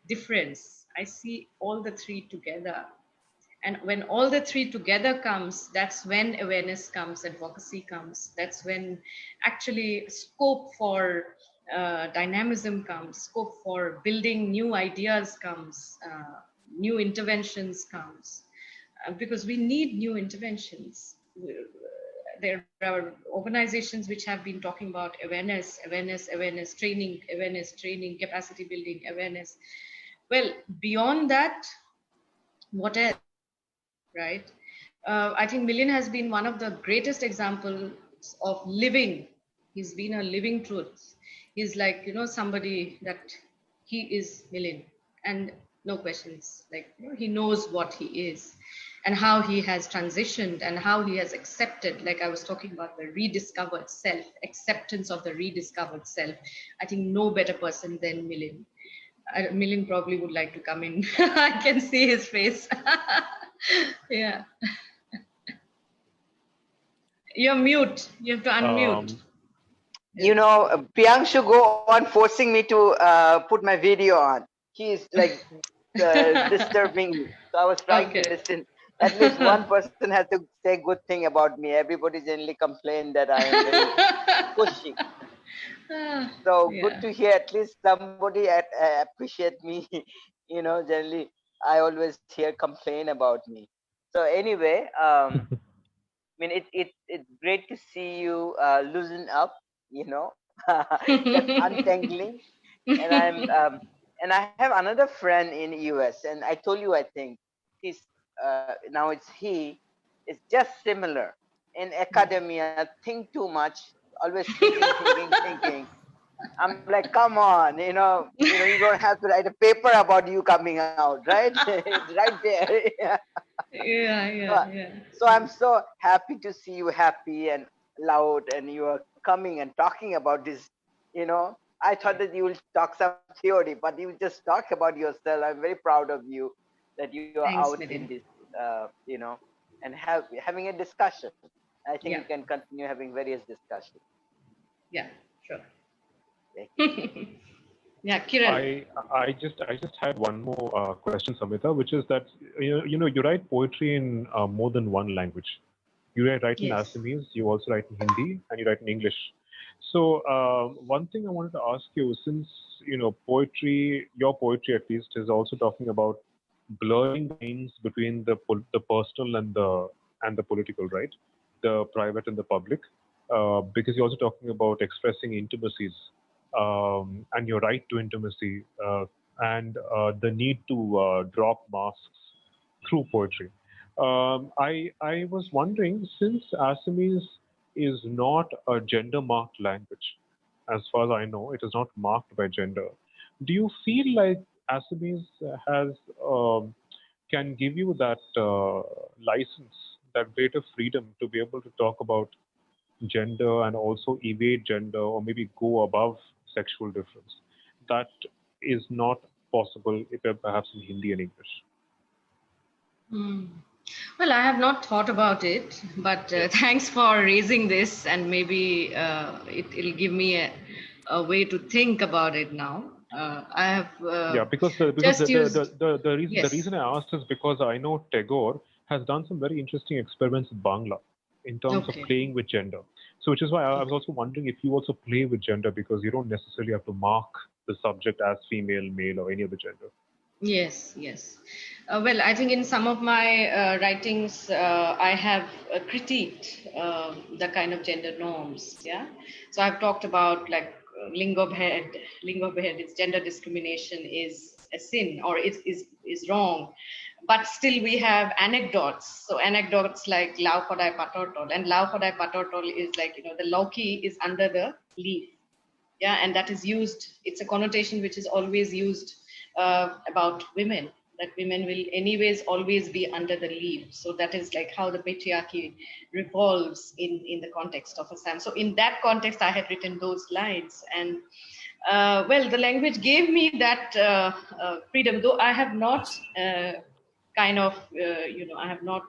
difference. I see all the three together. And when all the three together comes, that's when awareness comes, advocacy comes. That's when actually scope for dynamism comes, scope for building new ideas comes, new interventions comes, because we need new interventions. There are organizations which have been talking about awareness, training, capacity building, awareness. Well, beyond that, what else, right? I think Millian has been one of the greatest examples of living. He's been a living truth. He's like, somebody that he is Millian, and no questions. Like, he knows what he is and how he has transitioned and how he has accepted, like I was talking about the rediscovered self, acceptance of the rediscovered self. I think no better person than Millian. Millian probably would like to come in. I can see his face. Yeah. You're mute. You have to unmute. Priyanshu go on forcing me to put my video on. He's like disturbing me. So I was trying to Okay. listen. At least one person has to say good thing about me. Everybody generally complain that I am very pushy. So good Yeah. to hear at least somebody appreciate me. Generally I always hear complain about me. So anyway, I mean, it's great to see you loosen up, that untangling. And and I have another friend in US, and I told you, I think he's now it's he is just similar in academia. Think too much, always thinking. I'm like, come on, you don't have to write a paper about you coming out, right? It's right there. So, Yeah. so I'm so happy to see you happy and loud, and you are coming and talking about this. I thought that you will talk some theory, but you just talk about yourself. I'm very proud of you that you are Thanks, out in Midin. this, and having a discussion. I think Yeah. you can continue having various discussions. Yeah. Sure. Okay. Yeah, Kiran. I just had one more question, Samhita, which is that you write poetry in more than one language. You write in Yes. Assamese, you also write in Hindi, and you write in English. So one thing I wanted to ask you, since poetry, your poetry at least, is also talking about blurring the lines between the personal and the political, right? The private and the public, because you're also talking about expressing intimacies and your right to intimacy and the need to drop masks through poetry. I was wondering, since Assamese is not a gender marked language, as far as I know, it is not marked by gender. Do you feel like Assamese has can give you that license, that greater freedom to be able to talk about gender and also evade gender or maybe go above sexual difference? That is not possible if perhaps in Hindi and English. Hmm. Well, I have not thought about it, but Yeah. thanks for raising this, and maybe it'll give me a way to think about it now. I have Yeah, because just used, the yes. reason I asked is because I know Tagore has done some very interesting experiments with Bangla in terms of Okay. playing with gender. So which is why I was also wondering if you also play with gender, because you don't necessarily have to mark the subject as female, male, or any other gender. Yes. Well, I think in some of my writings, I have critiqued the kind of gender norms. Yeah. So I've talked about like lingo bhed is gender discrimination is a sin or is wrong. But still we have anecdotes. So anecdotes like Lau Kodai Patortol. And Lau Kodai Patortol is like, the Loki is under the leaf. Yeah, and that is used, it's a connotation which is always used about women, that women will anyways always be under the leaf. So that is like how the patriarchy revolves in the context of Assam. So in that context I had written those lines, and well, the language gave me that freedom, though I have not I have not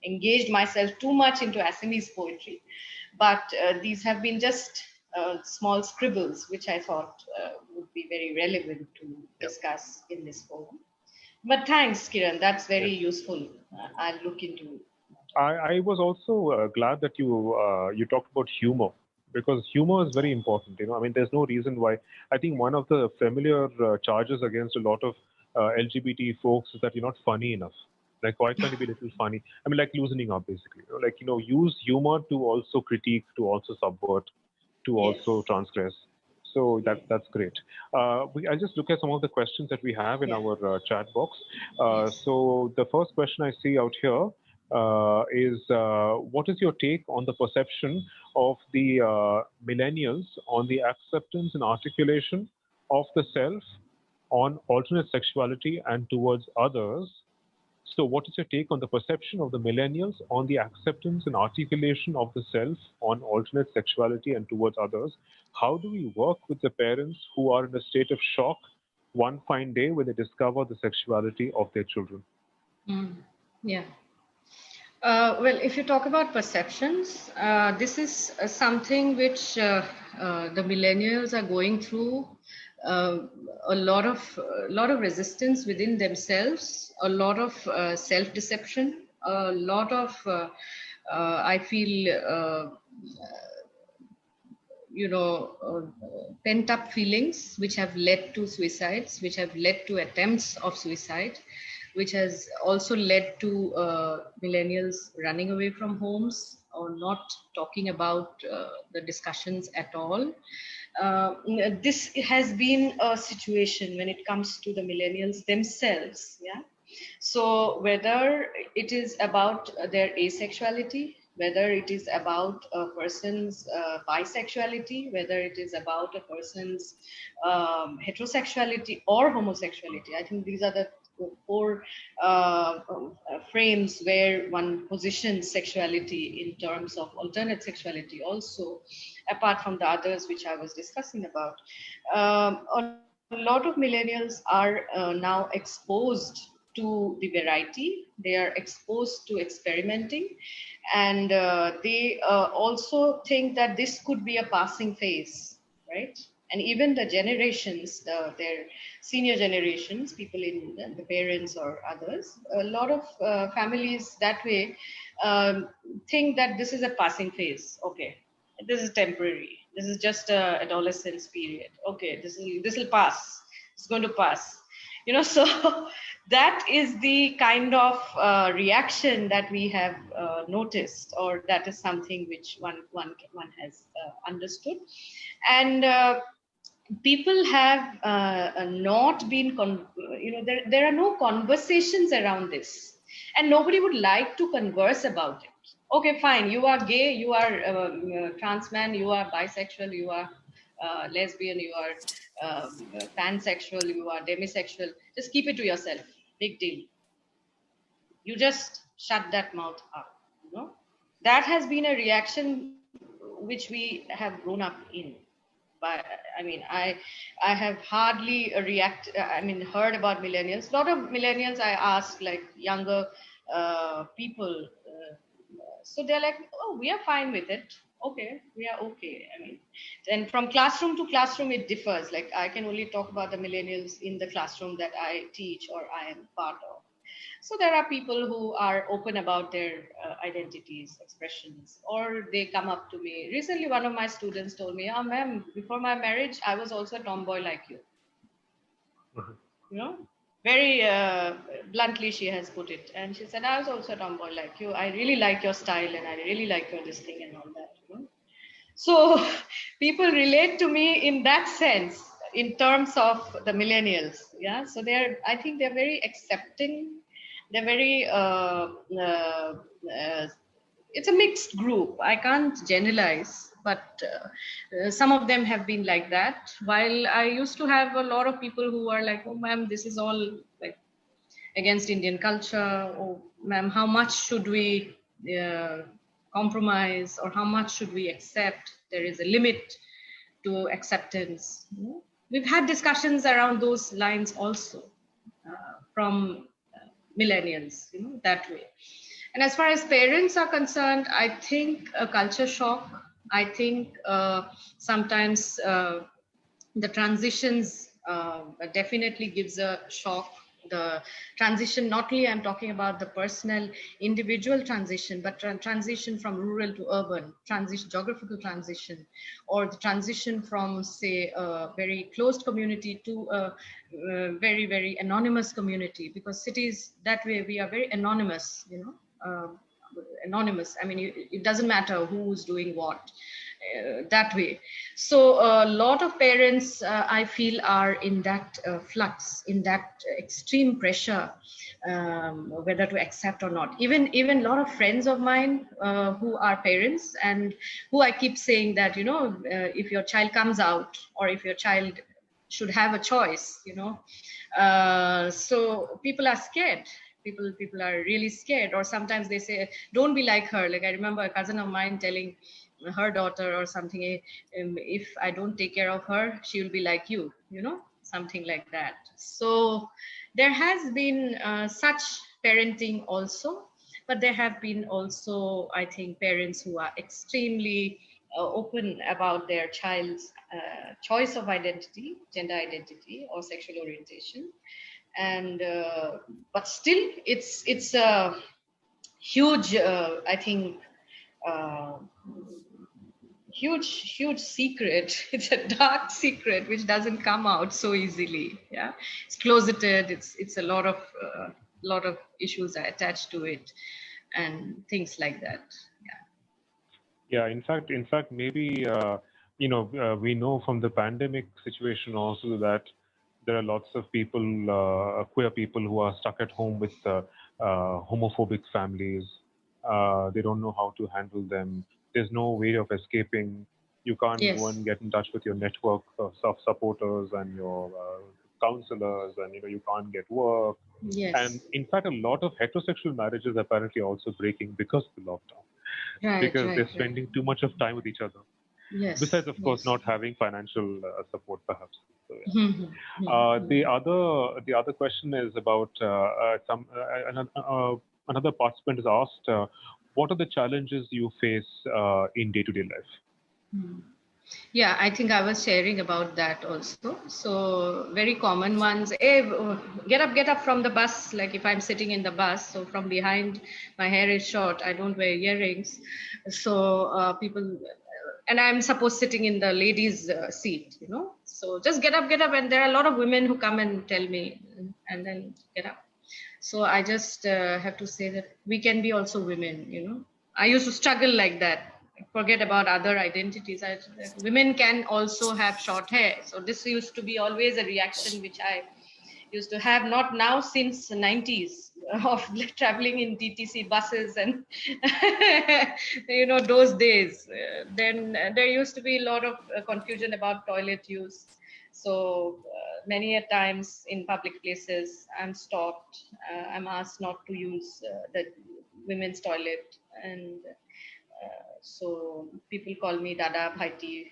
engaged myself too much into Assamese poetry, but these have been just small scribbles which I thought would be very relevant to discuss in this forum. But thanks, Kiran, that's very useful. I'll look into. I was also glad that you talked about humor, because humor is very important. I mean, there's no reason why. I think one of the familiar charges against a lot of LGBT folks is that you're not funny enough. Like, why can't you be a little funny? I mean, like loosening up, basically. Like, use humor to also critique, to also subvert, to also Yes. transgress. So Yes. that's great. I'll just look at some of the questions that we have in Yeah. our chat box. Yes. So the first question I see out here is what is your take on the perception of the millennials on the acceptance and articulation of the self, on alternate sexuality and towards others? So, what is your take on the perception of the millennials on the acceptance and articulation of the self, on alternate sexuality and towards others? How do we work with the parents who are in a state of shock one fine day when they discover the sexuality of their children? Mm. Yeah. Well, if you talk about perceptions, this is something which the millennials are going through. Uh, a lot of resistance within themselves, a lot of self-deception, a lot of I feel pent up feelings which have led to suicides, which have led to attempts of suicide, which has also led to millennials running away from homes or not talking about the discussions at all. This has been a situation when it comes to the millennials themselves. Yeah. So whether it is about their asexuality, whether it is about a person's bisexuality, whether it is about a person's heterosexuality or homosexuality, I think these are the four frames where one positions sexuality in terms of alternate sexuality also, apart from the others which I was discussing about. A lot of millennials are now exposed to the variety. They are exposed to experimenting, and they also think that this could be a passing phase, right? And even the generations, their senior generations, people in the parents or others, a lot of families that way think that this is a passing phase. Okay, this is temporary. This is just a adolescence period. Okay, this will pass. It's going to pass. So that is the kind of reaction that we have noticed, or that is something which one has understood. And people have not been there are no conversations around this, and nobody would like to converse about it. Okay, fine, you are gay, you are trans man, you are bisexual, you are lesbian, you are pansexual, you are demisexual. Just keep it to yourself. Big deal. You just shut that mouth up. That has been a reaction which we have grown up in. But I have hardly heard about millennials. A lot of millennials I ask, like younger people, so they're like, oh, we are fine with it. Okay, we are okay. And from classroom to classroom it differs. Like, I can only talk about the millennials in the classroom that I teach or I am part of. So there are people who are open about their identities, expressions, or they come up to me. Recently, one of my students told me, "Oh, ma'am, before my marriage, I was also a tomboy like you." Very bluntly she has put it. And she said, "I was also a tomboy like you. I really like your style and I really like your this thing and all that." So people relate to me in that sense, in terms of the millennials. Yeah. So I think they're very accepting. They're very, it's a mixed group. I can't generalize, but some of them have been like that. While I used to have a lot of people who are like, "Oh, ma'am, this is all like against Indian culture. Oh, ma'am, how much should we compromise, or how much should we accept? There is a limit to acceptance." We've had discussions around those lines also from millennials, that way. And as far as parents are concerned, I think a culture shock. I think sometimes the transitions definitely gives a shock the transition, not only I'm talking about the personal individual transition, but transition from rural to urban, transition, geographical transition, or the transition from, say, a very closed community to a very, very anonymous community, because cities, that way we are very anonymous, anonymous. I mean, it doesn't matter who's doing what, that way. So a lot of parents, I feel, are in that flux, in that extreme pressure, whether to accept or not. Even a lot of friends of mine who are parents, and who I keep saying that, if your child comes out, or if your child should have a choice, so people are scared. People are really scared. Or sometimes they say, don't be like her. Like, I remember a cousin of mine telling her daughter or something, if I don't take care of her, she will be like you, something like that. So there has been such parenting also, but there have been also, I think, parents who are extremely open about their child's choice of identity, gender identity, or sexual orientation. And but still, it's a huge, I think, uh, huge secret. It's a dark secret which doesn't come out so easily. Yeah, it's closeted. It's a lot of issues are attached to it, and things like that. Yeah, in fact, maybe we know from the pandemic situation also that there are lots of people, queer people, who are stuck at home with homophobic families. They don't know how to handle them. There's no way of escaping. You can't go Yes. and get in touch with your network of supporters and your counselors, and you can't get work. And Yes. in fact, a lot of heterosexual marriages apparently also breaking because of the lockdown, Right. because Right. they're Right. spending too much of time with each other. Yes. Besides, of course, Yes. not having financial support, perhaps. So, yeah. Mhm, The mhm. other question is about another participant has asked, what are the challenges you face in day-to-day life? Yeah, I think I was sharing about that also. So very common ones. Hey, get up from the bus. Like, if I'm sitting in the bus, so from behind, my hair is short. I don't wear earrings. So people, and I'm supposed sitting in the ladies' seat. So just get up, and there are a lot of women who come and tell me, and then get up. So I just have to say that we can be also women. I used to struggle like that. Forget about other identities. Women can also have short hair. So this used to be always a reaction which I used to have, not now, since the 90s, of traveling in TTC buses and those days. Then there used to be a lot of confusion about toilet use. So many a times in public places, I'm stopped. I'm asked not to use the women's toilet, and so people call me Dada, Bhaiti,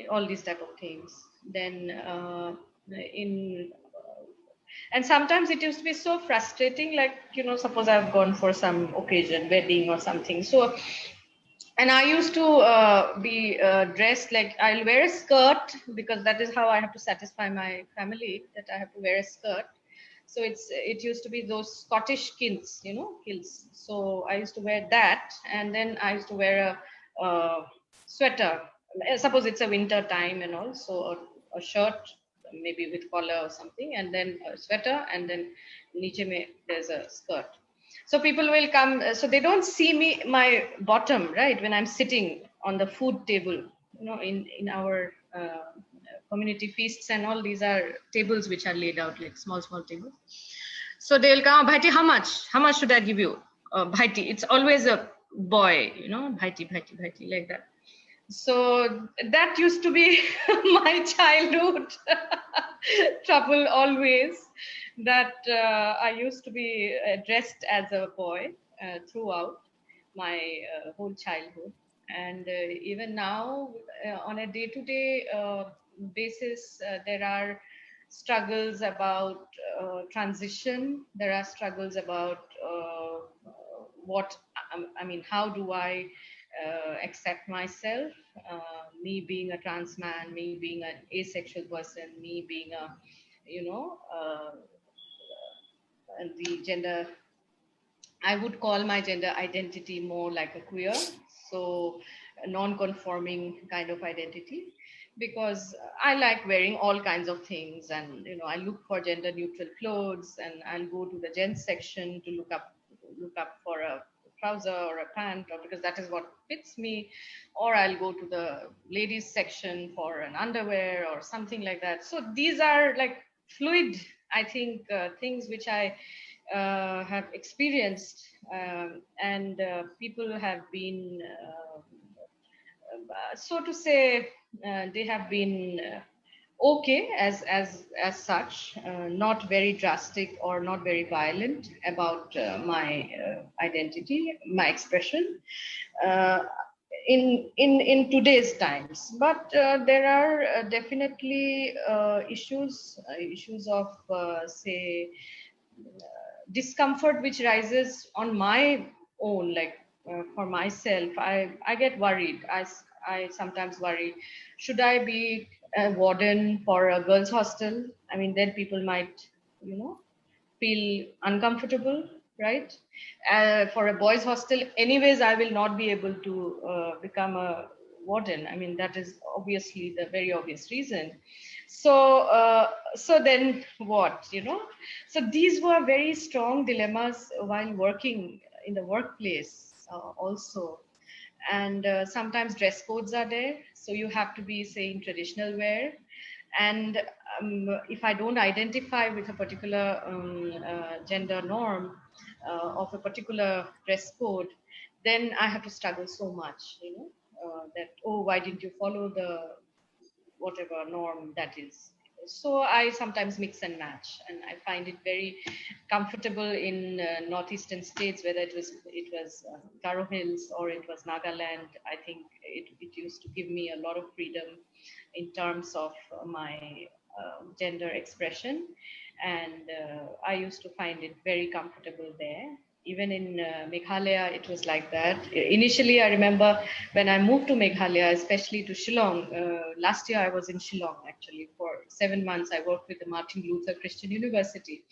all these type of things. Then in and sometimes it used to be so frustrating, like, suppose I've gone for some occasion, wedding or something. So, and I used to be dressed like, I'll wear a skirt, because that is how I have to satisfy my family, that I have to wear a skirt. So it used to be those Scottish kilts. So I used to wear that, and then I used to wear a sweater. Suppose it's a winter time, and also a shirt, maybe with collar or something, and then a sweater, and then niche mein there's a skirt. So people will come, so they don't see me, my bottom, right, when I'm sitting on the food table, in our community feasts and all. These are tables which are laid out like small tables. So they'll come, Bhaiti, how much should I give you? Bhaiti, it's always a boy, Bhaiti, like that. So that used to be my childhood trouble always, that I used to be dressed as a boy throughout my whole childhood. And even now, on a day-to-day basis, there are struggles about transition. There are struggles about what, I mean, how do I accept myself, me being a trans man, me being an asexual person, me being a and the gender, I would call my gender identity more like a queer, so a non-conforming kind of identity, because I like wearing all kinds of things, and I look for gender-neutral clothes, and I'll go to the gents section to look up for a trouser or a pant, or because that is what fits me, or I'll go to the ladies section for an underwear or something like that. So these are like fluid, I think, things which I have experienced, and people have been, so to say, they have been okay as such, not very drastic or not very violent about my identity, my expression. Uh, in today's times, but there are definitely issues of say discomfort which rises on my own, like for myself. I get worried. I sometimes worry, should I be a warden for a girls hostel? I mean, then people might feel uncomfortable, right? For a boys hostel, anyways, I will not be able to become a warden. I mean, that is obviously the very obvious reason. So then what, so these were very strong dilemmas while working in the workplace, also. And sometimes dress codes are there, so you have to be, say, in traditional wear. And if I don't identify with a particular gender norm of a particular dress code, then I have to struggle so much, that, oh, why didn't you follow the whatever norm that is? So I sometimes mix and match, and I find it very comfortable in northeastern states, whether it was Garo Hills or it was Nagaland. I think it used to give me a lot of freedom in terms of my gender expression, and I used to find it very comfortable there. Even in Meghalaya, it was like that. Initially, I remember when I moved to Meghalaya, especially to Shillong. Last year, I was in Shillong, actually. For 7 months, I worked with the Martin Luther Christian University.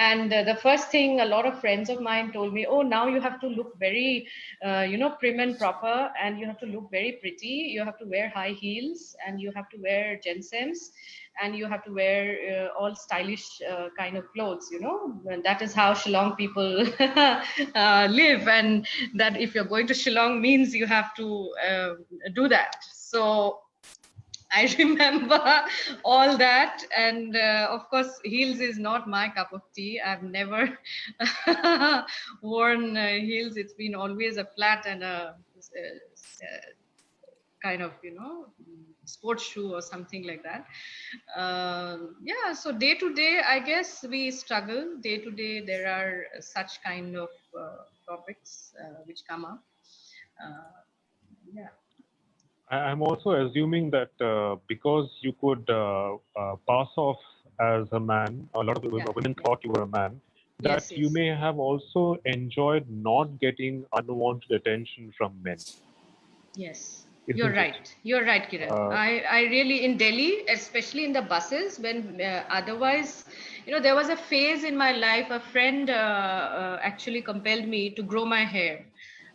And the first thing, a lot of friends of mine told me, oh, now you have to look very, prim and proper, and you have to look very pretty. You have to wear high heels, and you have to wear gensems, and you have to wear all stylish kind of clothes, and that is how Shillong people live, and that if you're going to Shillong means you have to do that. So I remember all that, and of course, heels is not my cup of tea. I've never worn heels. It's been always a flat and a kind of, sports shoe or something like that. Yeah, so day to day, I guess we struggle. Day to day, there are such kind of topics which come up. Yeah. I'm also assuming that because you could pass off as a man, a lot of women thought you were a man, that Yes, you yes. may have also enjoyed not getting unwanted attention from men. Yes, Isn't you're it? right. You're right, Kiran. I really, in Delhi, especially in the buses, when otherwise, there was a phase in my life, a friend actually compelled me to grow my hair.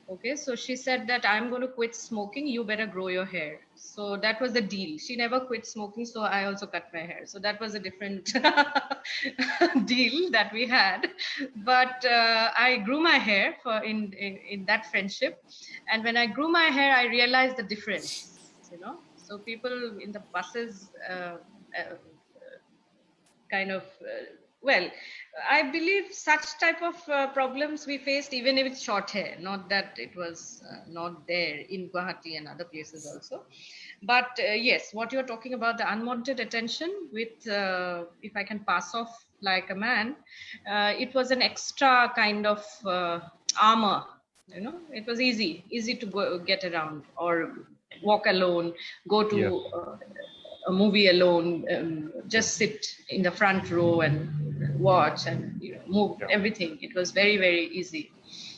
Okay, so she said that I'm going to quit smoking, you better grow your hair. So that was the deal. She never quit smoking, so I also cut my hair. So that was a different deal that we had. But I grew my hair in that friendship. And when I grew my hair, I realized the difference, So people in the buses kind of, well, I believe such type of problems we faced even with short hair, not that it was not there in Guwahati and other places also. But yes, what you're talking about, the unwanted attention with, if I can pass off like a man, it was an extra kind of armor, it was easy to get around or walk alone, go to Yes. a movie alone, just sit in the front row and watch and move everything. It was very, very easy.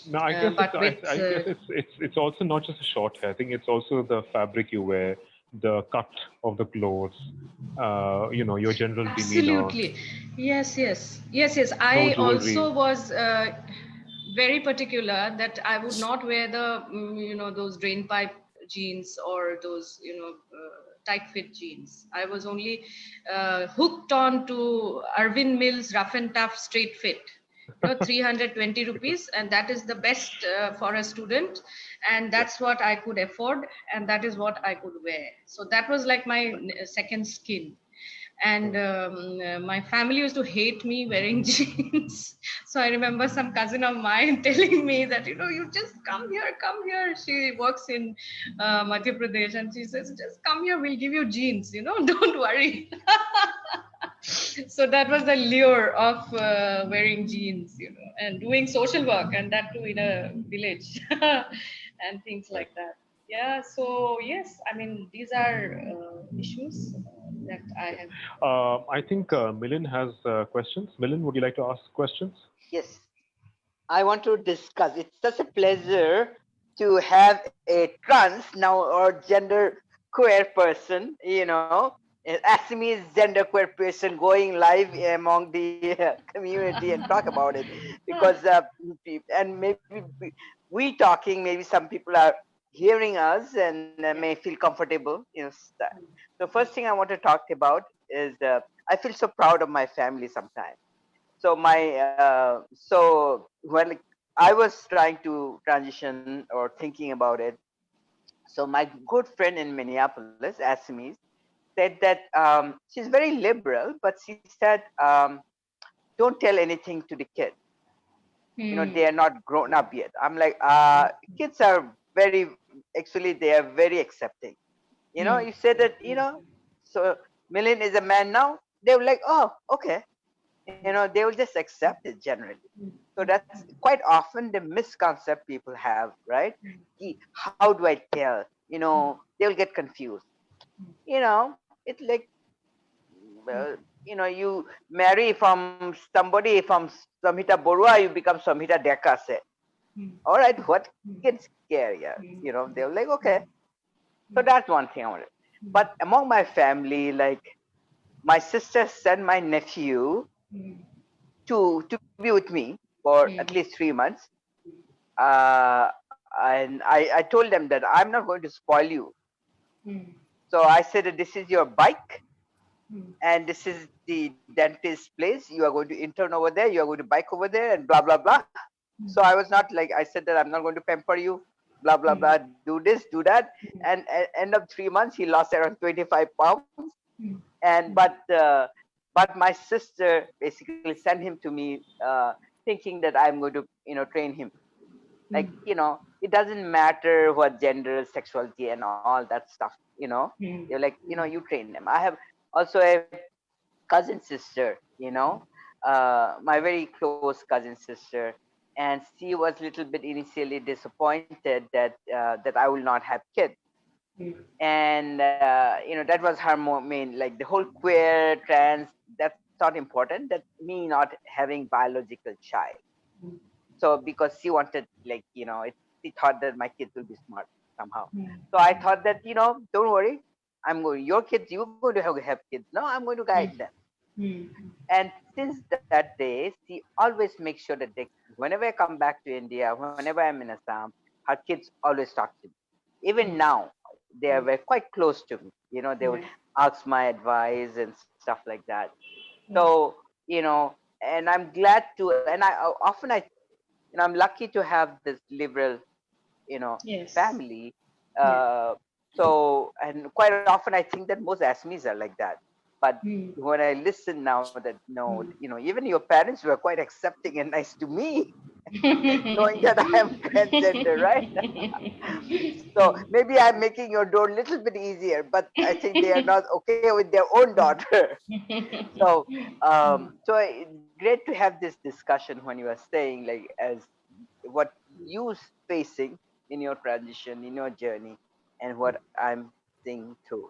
No, I guess, But I guess it's also not just a short hair. I think it's also the fabric you wear, the cut of the clothes, your general demeanor, Absolutely. Yes, yes. Yes, yes. no I jewelry. also was very particular that I would not wear the, those drain pipe jeans or those, tight fit jeans. I was only hooked on to Irvin Mills Rough and Tough straight fit. 320 rupees, and that is the best for a student, and Yes. that's what I could afford, and that is what I could wear. So that was like my second skin. And my family used to hate me wearing jeans. So I remember some cousin of mine telling me that, you just come here. She works in Madhya Pradesh, and she says, just come here, we'll give you jeans, don't worry. So that was the lure of wearing jeans, and doing social work, and that too in a village, and things Right. like that. Yeah, so yes, I mean, these are issues that I Yes. have. I think Milind has questions. Milind, would you like to ask questions? Yes, I want to discuss. It's such a pleasure to have a trans now or gender queer person, an Assamese gender queer person going live among the community and talk about it. Because, and maybe we talking, maybe some people are hearing us and Yeah. may feel comfortable. So, first thing I want to talk about is I feel so proud of my family sometimes. So when I was trying to transition or thinking about it, so my good friend in Minneapolis, Assamese, said that she's very liberal, but she said, don't tell anything to the kids. Hmm. They are not grown up yet. I'm like, kids are very, actually they are very accepting. Hmm. You say that, so Millen is a man now. They were like, oh, okay. They will just accept it generally. So that's quite often the misconcept people have, right? How do I tell? They will get confused. It's like, you marry from somebody from Samhita Barooah, you become Samhita Dekase. All right, what kids care? Yeah, they're like, okay. So that's one thing I wanted. But among my family, like my sister sent my nephew to be with me for at least 3 months. And I told them that I'm not going to spoil you. So I said that this is your bike and this is the dentist place. You are going to intern over there. You are going to bike over there and blah, blah, blah. So I was not like, I said that I'm not going to pamper you, blah, blah, blah, do this, do that. And at end of 3 months, he lost around 25 pounds. And but my sister basically sent him to me thinking that I'm going to train him, like it doesn't matter what gender, sexuality and all that stuff. You're like, you train them. I have also a cousin sister, my very close cousin sister, and she was a little bit initially disappointed that I will not have kids. And that was her main, like the whole queer trans, that's not important, that me not having biological child. So because she wanted, like, she thought that my kids will be smart somehow. So I thought that, don't worry, I'm going, your kids, you're going to have kids, no, I'm going to guide them. And since that day, she always makes sure that whenever I come back to India, whenever I'm in Assam, her kids always talk to me. Even now, they are very quite close to me. They would ask my advice and stuff like that. So, and I'm glad to, and often I'm lucky to have this liberal, Yes. family. Yeah. Uh, so, and quite often I think that most Assamese are like that. But when I listen now that no, even your parents were quite accepting and nice to me, knowing that I am transgender, right? So maybe I'm making your door a little bit easier, but I think they are not okay with their own daughter. So, great to have this discussion when you are saying, like, as what you facing in your transition, in your journey, and what I'm seeing too,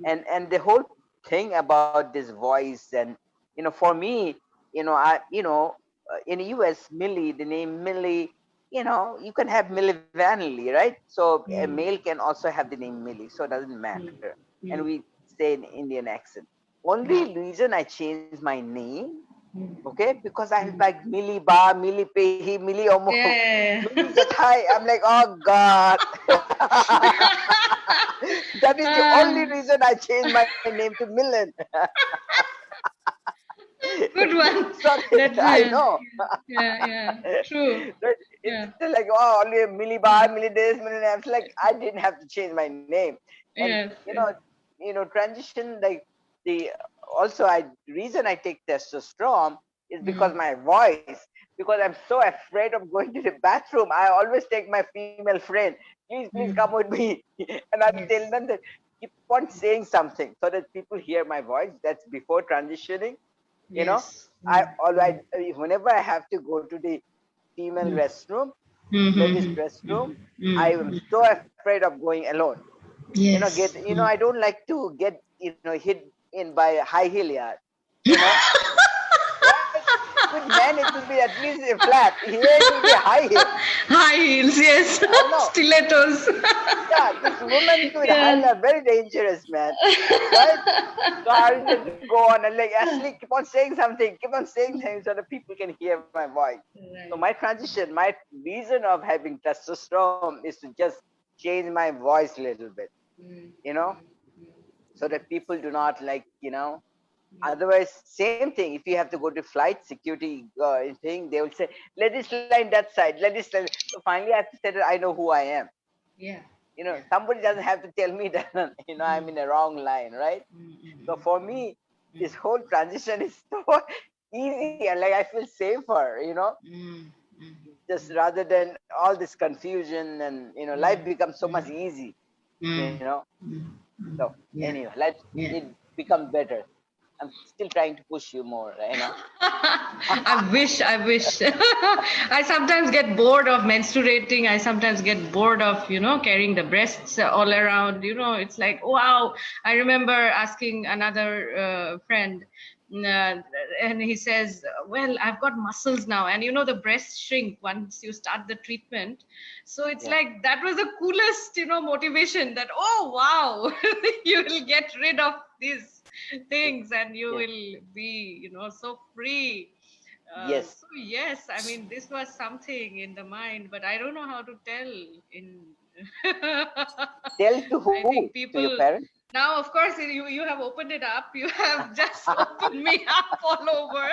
and the whole thing about this voice. And for me, I in the US, Millie, the name Millie, you can have Milli Vanilli, right? So a male can also have the name Millie, so it doesn't matter. And we say in Indian accent. Only reason I changed my name, okay, because I was like Millie Ba, Millie Pehi, Millie Omo, Yeah. Millie Jathai. I'm like, oh God. That is the only reason I changed my name to Millen. Good one. Sorry, That's I know. yeah. True. So Yeah. it's like, oh, only Millie Bar, Millie this, Millie that. It's like I didn't have to change my name. And Yes. transition, like the also I reason I take testosterone is because Mm. my voice, because I'm so afraid of going to the bathroom. I always take my female friend, please come with me. And I tell Yes. them that keep on saying something so that people hear my voice. That's before transitioning. Yes. Whenever I have to go to the female restroom, ladies restroom, I am Mm. so afraid of going alone. Yes. I don't like to get hit in by a high heel yard. you know right? With men it will be at least a flat, here it will be a high heel. High heels, yes. I know. Stilettos. Yeah, this women with high Yeah. heel are very dangerous, man, right? So I'll just go on and like Ashley, keep on saying something, keep on saying things so that people can hear my voice. So Right. my transition, my reason of having testosterone is to just change my voice a little bit, Mm. you know, Mm. so that people do not otherwise same thing. If you have to go to flight security thing, they will say, ladies line that side, ladies line. So finally I have to say that I know who I am. Yeah. Somebody doesn't have to tell me that I'm in a wrong line, right? So for me, this whole transition is so easy, and like I feel safer, Mm. Mm. just rather than all this confusion, and life becomes so much easy, you Mm. know. Mm. So Yeah. anyway, let's Yeah. it become better. I'm still trying to push you more. I wish. I sometimes get bored of menstruating. I sometimes get bored of, carrying the breasts all around. It's like, wow. I remember asking another friend, uh, and he says, well, I've got muscles now. And, the breasts shrink once you start the treatment. So it's Yeah. like, that was the coolest, motivation that, oh, wow, you will get rid of this things and you Yes. will be so free. Yes. So yes, I mean, this was something in the mind, but I don't know how to tell in Tell to I who? think To your people parents? now, of course, you have opened it up. You have just opened me up all over.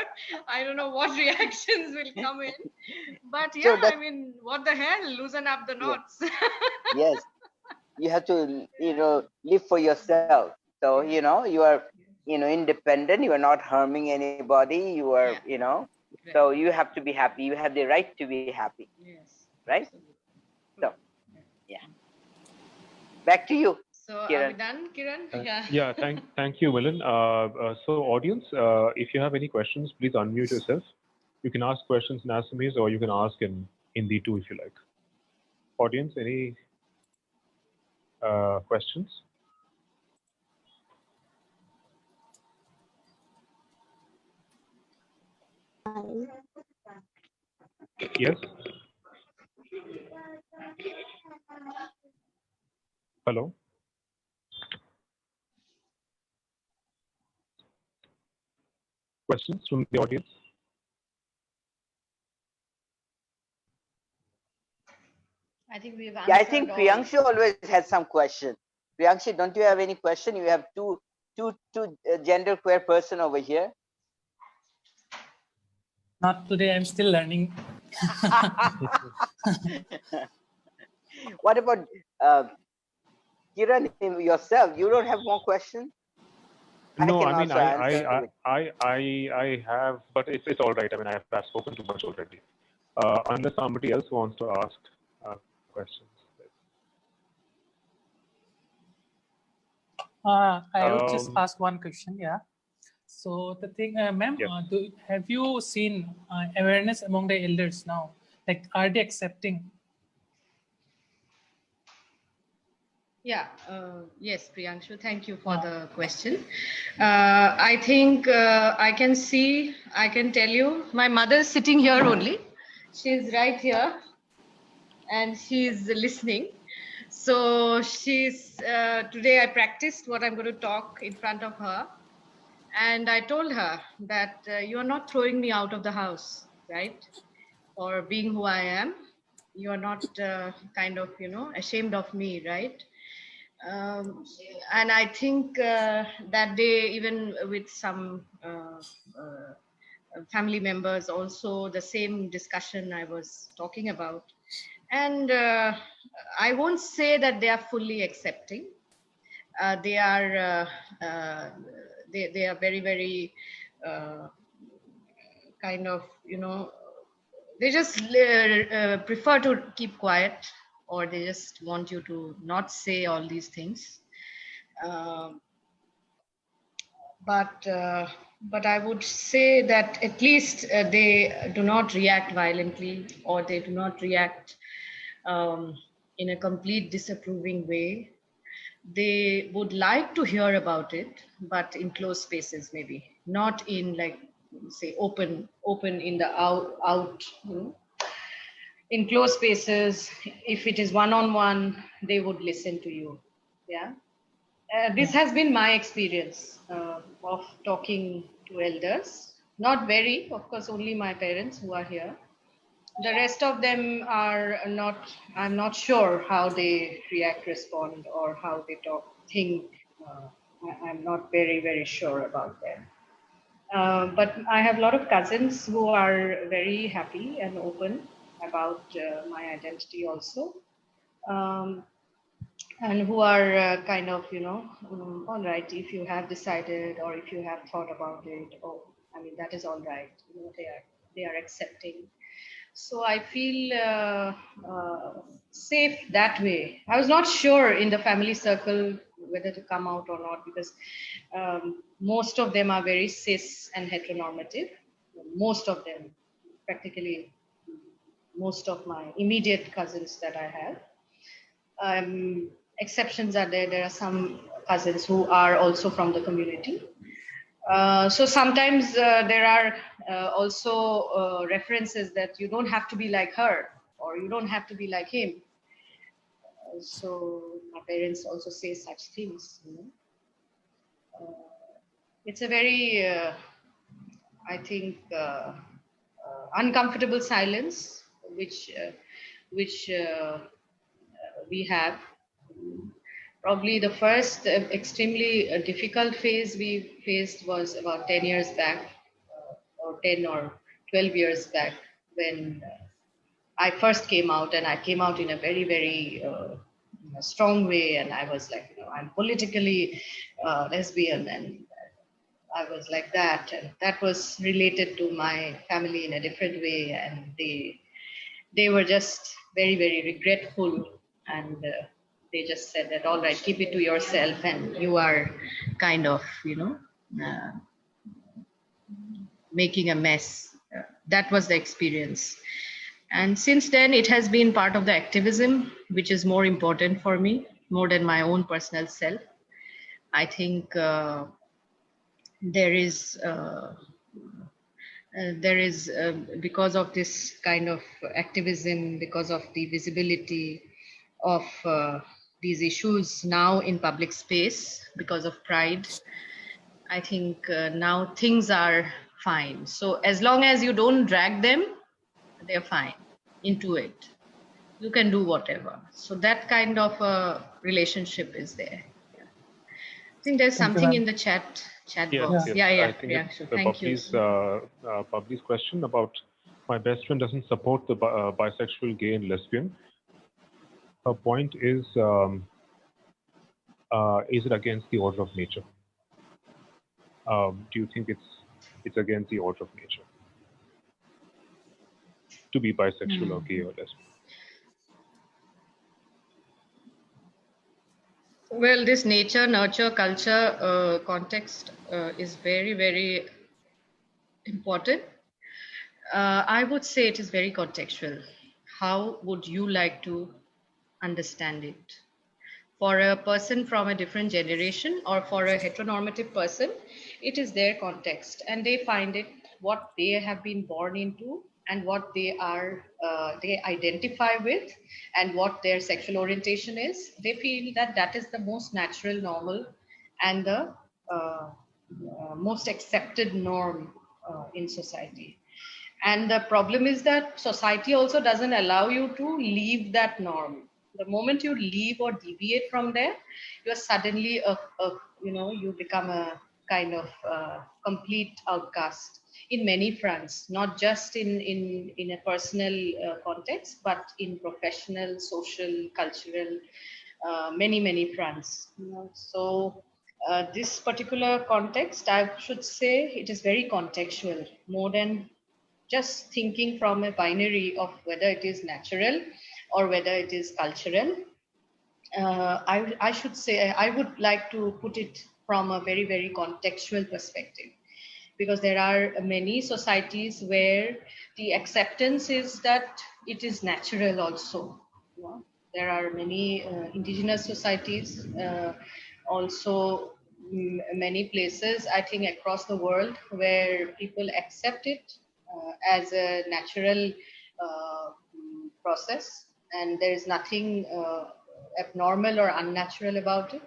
I don't know what reactions will come in, but So yeah, that I mean, what the hell, loosen up the yeah. knots. Yes. You have to live for yourself. So Yeah, you are independent. You are not harming anybody. You are yeah, so right. you have to be happy. You have the right to be happy, Yes, right? absolutely. So True. Yeah. yeah, back to you, So are we Kiran. done, Kiran? Yeah. Yeah, thank you, Milan. So audience, if you have any questions, please unmute yourself. You can ask questions in Assamese or you can ask in Hindi too if you like. Audience, any questions? Yes. Hello. Questions from the audience? I think we've Yeah, I answered think all. Priyanshu always has some question. Priyanshu, don't you have any question? You have two gender queer person over here. Not today. I'm still learning. What about Kiran yourself? You don't have more questions? I No, can I mean also answer it. I have, but it's all right. I mean I've spoken too much already. Unless somebody else wants to ask questions. I would just Um, ask one question. Yeah. So the thing, ma'am, Yes. have you seen awareness among the elders now? Like, are they accepting? Yeah, yes, Priyanshu, thank you for the question. I think I can tell you, my mother's sitting here only. She's right here. and she's listening. So she's today I practiced what I'm going to talk in front of her, and I told her that you're not throwing me out of the house, right? Or being who I am, you're not kind of, ashamed of me, right? Um, and I think that day, even with some family members, also the same discussion I was talking about. And I won't say that they are fully accepting. They are they are very, very kind of, they just prefer to keep quiet, or they just want you to not say all these things. Um, but I would say that at least they do not react violently, or they do not react in a complete disapproving way. They would like to hear about it, but in closed spaces, maybe not in, like, say, open in the out. In closed spaces, if it is one-on-one, they would listen to you. Yeah. This has been my experience of talking to elders. Not very, of course, only my parents who are here. The rest of them are not, I'm not sure how they react, respond, or how they talk, think. I'm not very, very sure about them. But I have a lot of cousins who are very happy and open about my identity also. Um, and who are kind of, all right, if you have decided, or if you have thought about it, oh, I mean, that is all right. They are accepting. So I feel safe that way. I was not sure in the family circle whether to come out or not, because most of them are very cis and heteronormative. Most of them, practically most of my immediate cousins that I have. Exceptions are there. There are some cousins who are also from the community. So sometimes there are also references that you don't have to be like her, or you don't have to be like him. So my parents also say such things. It's a very, I think, uncomfortable silence, which we have. Probably the first extremely difficult phase we faced was about 10 years back, or 10 or 12 years back, when I first came out, and I came out in a very, very strong way. And I was like, I'm politically lesbian, and I was like that. And that was related to my family in a different way. And they were just very, very regretful, and they just said that, all right, keep it to yourself, and you are kind of, uh, making a mess. That was the experience. And since then, it has been part of the activism, which is more important for me, more than my own personal self. I think there is because of this kind of activism, because of the visibility of these issues now in public space, because of pride, I think now things are fine. So as long as you don't drag them, they're fine into it. You can do whatever. So that kind of a relationship is there. Yeah. I think there's Thank you, something ma'am. in the chat Yes, box. yes. Yeah. I think So it's thank you. Bubbly's question about my best friend doesn't support the bisexual, gay, and lesbian. Her point is it against the order of nature? Do you think it's against the order of nature to be bisexual or gay or lesbian? Well, this nature, nurture, culture context is very, very important. I would say it is very contextual. How would you like to understand it? For a person from a different generation, or for a heteronormative person, it is their context, and they find it what they have been born into, and what they are, they identify with, and what their sexual orientation is, they feel that that is the most natural, normal, and the most accepted norm in society. And the problem is that society also doesn't allow you to leave that norm. The moment you leave or deviate from there, you're suddenly you become a kind of complete outcast in many fronts, not just in a personal context, but in professional, social, cultural, many fronts. So this particular context, I should say, it is very contextual, more than just thinking from a binary of whether it is natural or whether it is cultural. I should say I would like to put it from a very contextual perspective, because there are many societies where the acceptance is that it is natural also. You know? There are many indigenous societies, also many places, I think, across the world where people accept it as a natural process, and there is nothing abnormal or unnatural about it.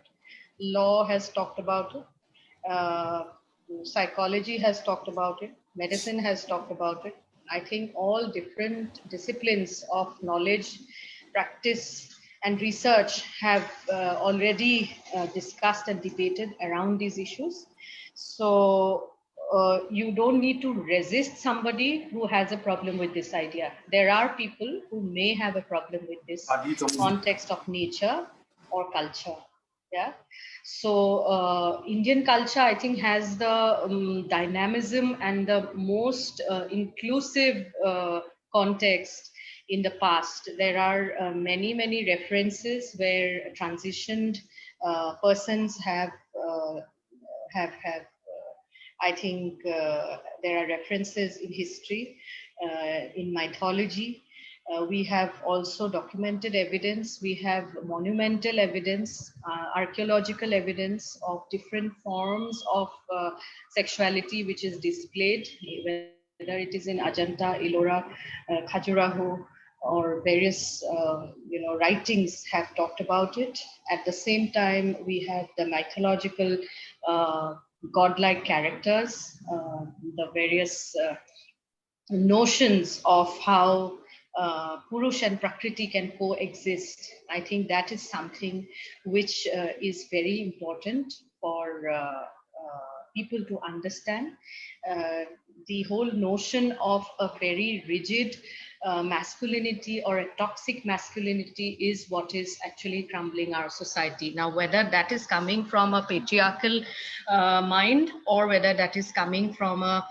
Law has talked about it. Psychology has talked about it. Medicine has talked about it. I think all different disciplines of knowledge, practice, and research have already discussed and debated around these issues. So you don't need to resist somebody who has a problem with this idea. There are people who may have a problem with this context of nature or culture. Yeah. So Indian culture, I think, has the dynamism and the most inclusive context in the past. There are many references where transitioned persons have I think there are references in history, in mythology. We have also documented evidence. We have monumental evidence, archaeological evidence of different forms of sexuality which is displayed, whether it is in Ajanta, Ellora, Khajuraho, or various writings have talked about it. At the same time, we have the mythological godlike characters, the various notions of how Purush and Prakriti can coexist. I think that is something which is very important for people to understand. The whole notion of a very rigid masculinity or a toxic masculinity is what is actually crumbling our society. Now, whether that is coming from a patriarchal mind, or whether that is coming from a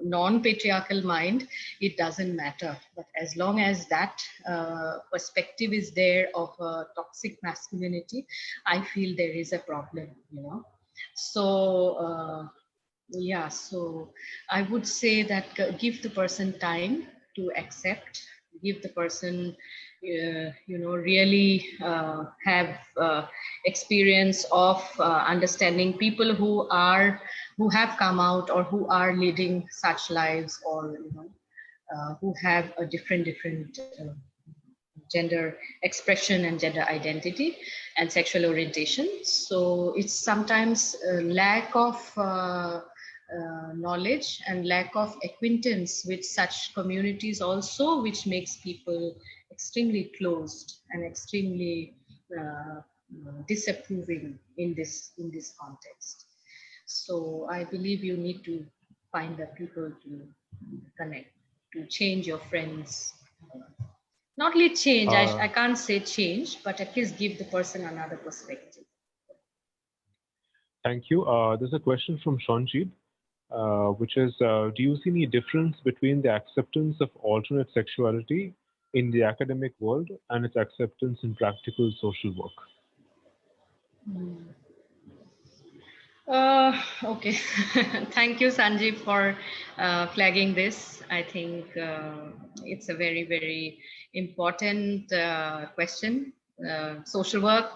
non-patriarchal mind, it doesn't matter. But as long as that perspective is there of a toxic masculinity, I feel there is a problem. So yeah, so I would say that give the person time to accept, give the person really have experience of understanding people who have come out, or who are leading such lives, or who have a different gender expression and gender identity and sexual orientation. So it's sometimes a lack of knowledge and lack of acquaintance with such communities also, which makes people extremely closed and extremely disapproving in this context. So I believe you need to find the people to connect, to change your friends. Not really change, I can't say change, but at least give the person another perspective. Thank you. There's a question from Shanjit, which is, do you see any difference between the acceptance of alternate sexuality in the academic world and its acceptance in practical social work? Okay. Thank you, Sanjeev, for flagging this. I think it's a very important question. Social work,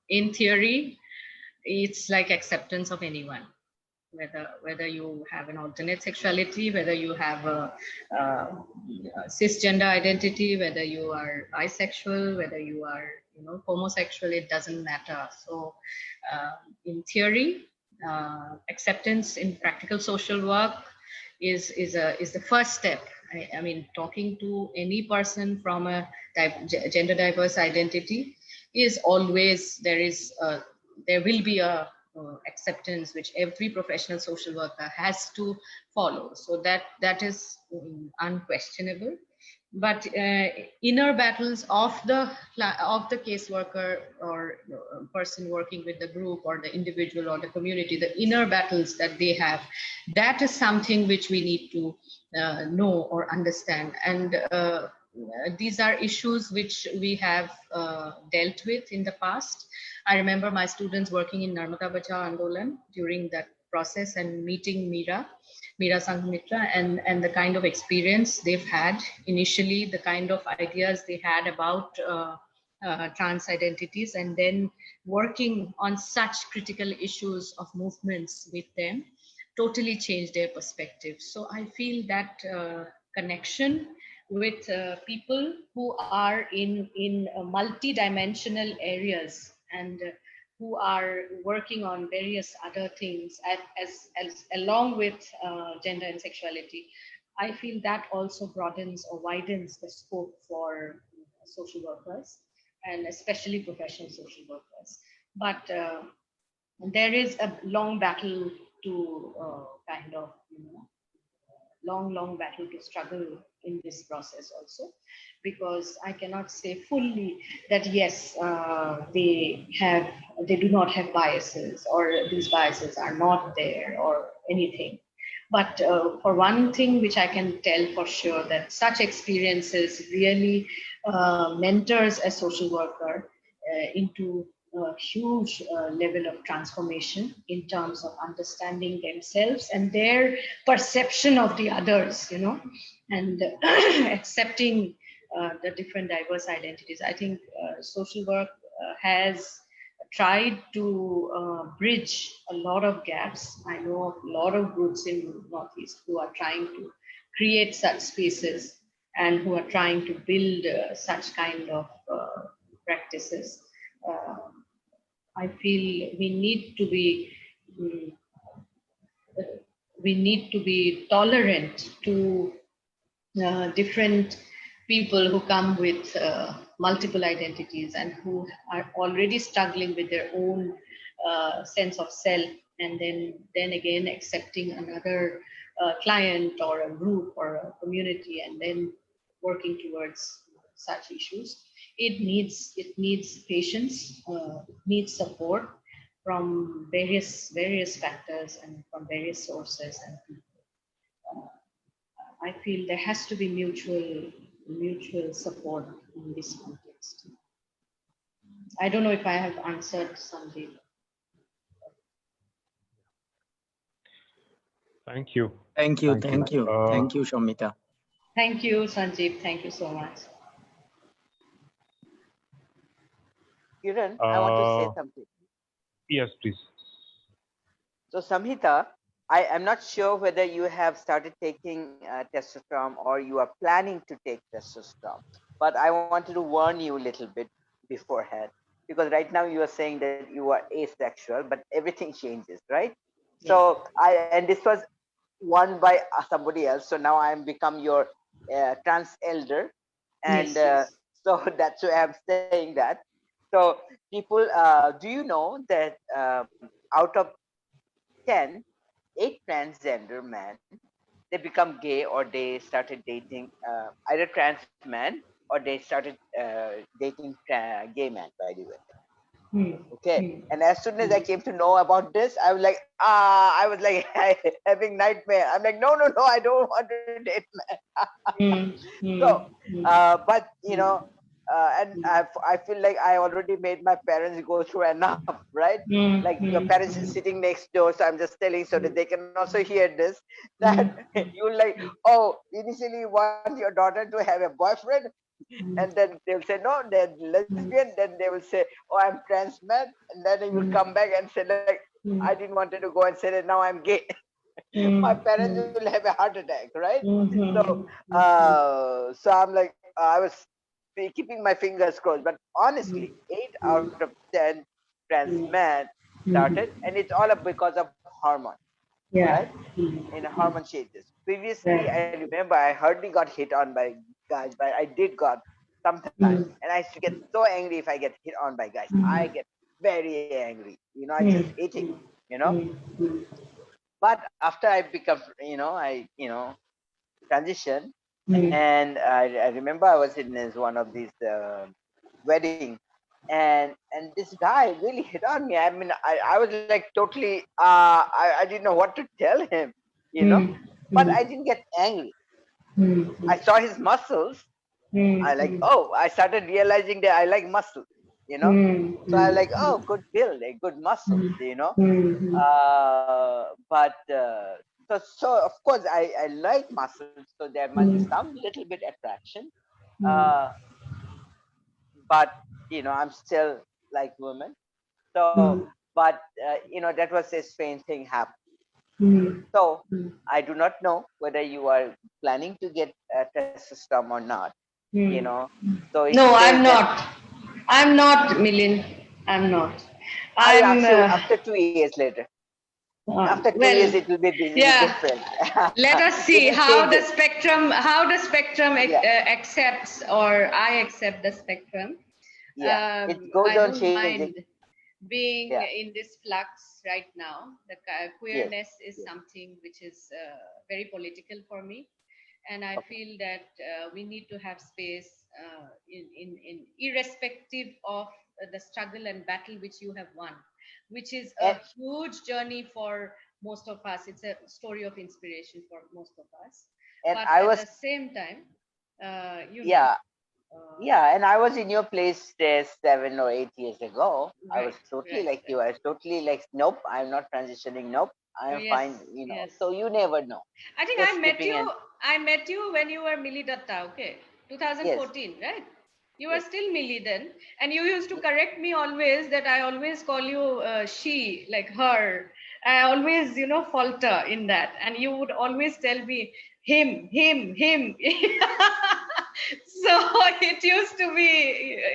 in theory, it's like acceptance of anyone. whether you have an alternate sexuality, whether you have a cisgender identity, whether you are bisexual, whether you are homosexual, it doesn't matter. So uh, in theory, acceptance in practical social work is the first step. I mean, talking to any person from a gender diverse identity is always there will be a acceptance which every professional social worker has to follow. So that is unquestionable. But inner battles of the caseworker or person working with the group or the individual or the community, the inner battles that they have, that is something which we need to know or understand. And these are issues which we have dealt with in the past. I remember my students working in Narmada Bachao Andolan during that process and meeting Meera Sanghamitra, and the kind of experience they've had initially, the kind of ideas they had about trans identities, and then working on such critical issues of movements with them totally changed their perspective. So I feel that connection with people who are in multi-dimensional areas and who are working on various other things as along with gender and sexuality, I feel that also broadens or widens the scope for social workers and especially professional social workers. But there is a long battle to kind of long battle to struggle in this process also, because I cannot say fully that yes, they do not have biases or these biases are not there or anything. But for one thing which I can tell for sure, that such experiences really mentors a social worker into a huge level of transformation in terms of understanding themselves and their perception of the others, and accepting the different diverse identities. I think social work has tried to bridge a lot of gaps. I know of a lot of groups in Northeast who are trying to create such spaces and who are trying to build such kind of practices. Uh, I feel mm, we need to be tolerant to different people who come with multiple identities and who are already struggling with their own sense of self, and then again accepting another client or a group or a community and then working towards such issues. It needs patience, it needs support from various factors and from various sources and people. I feel there has to be mutual support in this context. I don't know if I have answered Sandeep. Thank you. Thank you, Thank you. thank you, thank you, Samhita. Thank you, Sanjeev. Thank you so much. Kiran, I want to say Uh, something. yes, please. So, Samhita, I am not sure whether you have started taking testosterone or you are planning to take testosterone, but I wanted to warn you a little bit beforehand, because right now you are saying that you are asexual, but everything changes, right? Yes. So, and this was won by somebody else. So now I am become your trans elder, and Yes. Yes. so that's why I'm saying that. So people, do you know that out of 10, 8 transgender men, they become gay or they started dating either trans men or they started dating gay men, by the way. Hmm. Okay. Hmm. And as soon as I Hmm. came to know about this, I was like, I was like having nightmare. I'm like, no, no, no, I don't want to date men. Hmm. So, Hmm. Hmm. but Hmm. and I feel like I already made my parents go through enough, right? Hmm. Like your Hmm. parents is sitting next door, so I'm just telling so that they can also hear this. That Hmm. you like, oh, initially you want your daughter to have a boyfriend, and Hmm. then they'll say no, they're Hmm. lesbian. Then they will say, oh, I'm trans man, and then you will Hmm. come back and say like, I didn't want to go and say that now I'm gay. My parents will have a heart attack, right? So, so I'm like, I was keeping my fingers crossed. But honestly, 8 out of 10 trans men started, and it's all up because of hormone, right? Yeah. In hormone changes. Previously, Right. I remember I hardly got hit on by guys, but I did got sometimes, and I used to get so angry if I get hit on by guys. I get very angry. I just hate it. You know. But after I become, transition, and I remember I was in this one of these wedding, and this guy really hit on me. I mean, I was like totally, I didn't know what to tell him, you know, but I didn't get angry. I saw his muscles. I like, oh, I started realizing that I like muscles, you know. So I like, oh, good build, good muscles, you know. But so of course I like muscles, so there must be some little bit attraction. Uh, but I'm still like women. So, but that was a strange thing happened. So I do not know whether you are planning to get testosterone or not. You know, so it No, says I'm that not. I'm not, Milin. I'm not. I will I'm. ask you after 2 years later. After 2 years, Well, it will be yeah. different. Let us It see will change it. how the spectrum Yeah, accepts, or I accept the spectrum. yeah. It goes I on don't changing. mind being Yeah. in this flux right now. The Yes. queerness is Yes. something which is very political for me, and I Okay. feel that we need to have space in irrespective of the struggle and battle which you have won, which is a And huge journey for most of us. It's a story of inspiration for most of us, and but I at was the same time, you know, yeah, yeah, and I was in your place there 7 or 8 years ago. I was right, totally right, like you. right. I was totally like, nope, I'm not transitioning. Nope, I am Yes, fine. yes. So you never know. I think Just skipping and I met you when you were Millie Datta, okay? yes, 2014, right? You were yes, still Millie then, and you used to correct me always that I always call you she, like her. I always, falter in that, and you would always tell me him, him, him. So it used to be,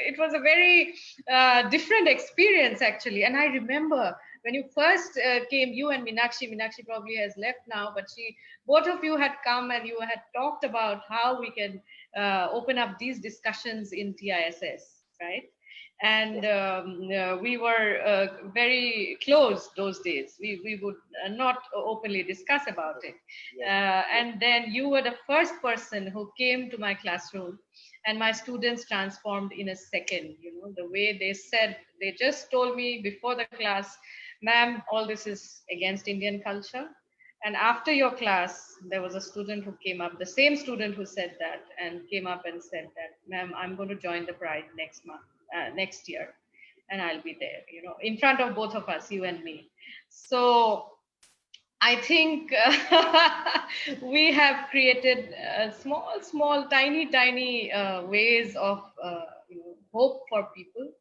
it was a very different experience actually. And I remember when you first came, you and Minakshi probably has left now, but both of you had come and you had talked about how we can open up these discussions in TISS, right? And yes, we were very close those days. We would not openly discuss about yes, it. yes, yes, And then you were the first person who came to my classroom, and my students transformed in a second. The way they said, they just told me before the class, ma'am, all this is against Indian culture. And after your class, there was a student who came up, the same student who said that, and came up and said that, ma'am, I'm going to join the Pride next month, next year, and I'll be there, in front of both of us, you and me. So I think we have created small, tiny ways of hope for people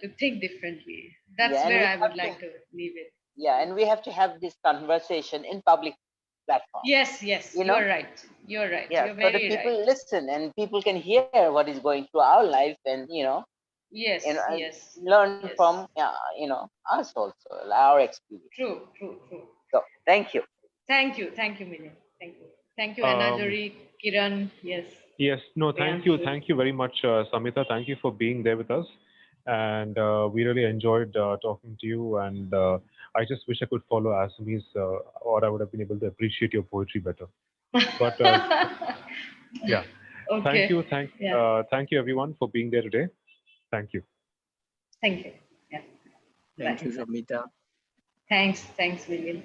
to think differently. That's yeah, and where we I would have to like to leave it. yeah, and we have to have this conversation in public platform. Yes, yes, You know, you're right. You're right. yeah, You're so the very right. people listen and people can hear what is going through our life, and Yes, yes, learn yes. from us also, our experience. True, true, true. So thank you. Thank you, Milian. Thank you, Um, Anajari, Kiran. Yes, yes, no, Priyanshu. thank you very much, Samhita. Thank you for being there with us, and we really enjoyed talking to you. And I just wish I could follow Asami's, or I would have been able to appreciate your poetry better. But yeah, thank Okay. you, Yeah. thank you everyone for being there today. Thank you. Thank you. Yeah. Thank Bye. you, Samita. Thanks, William.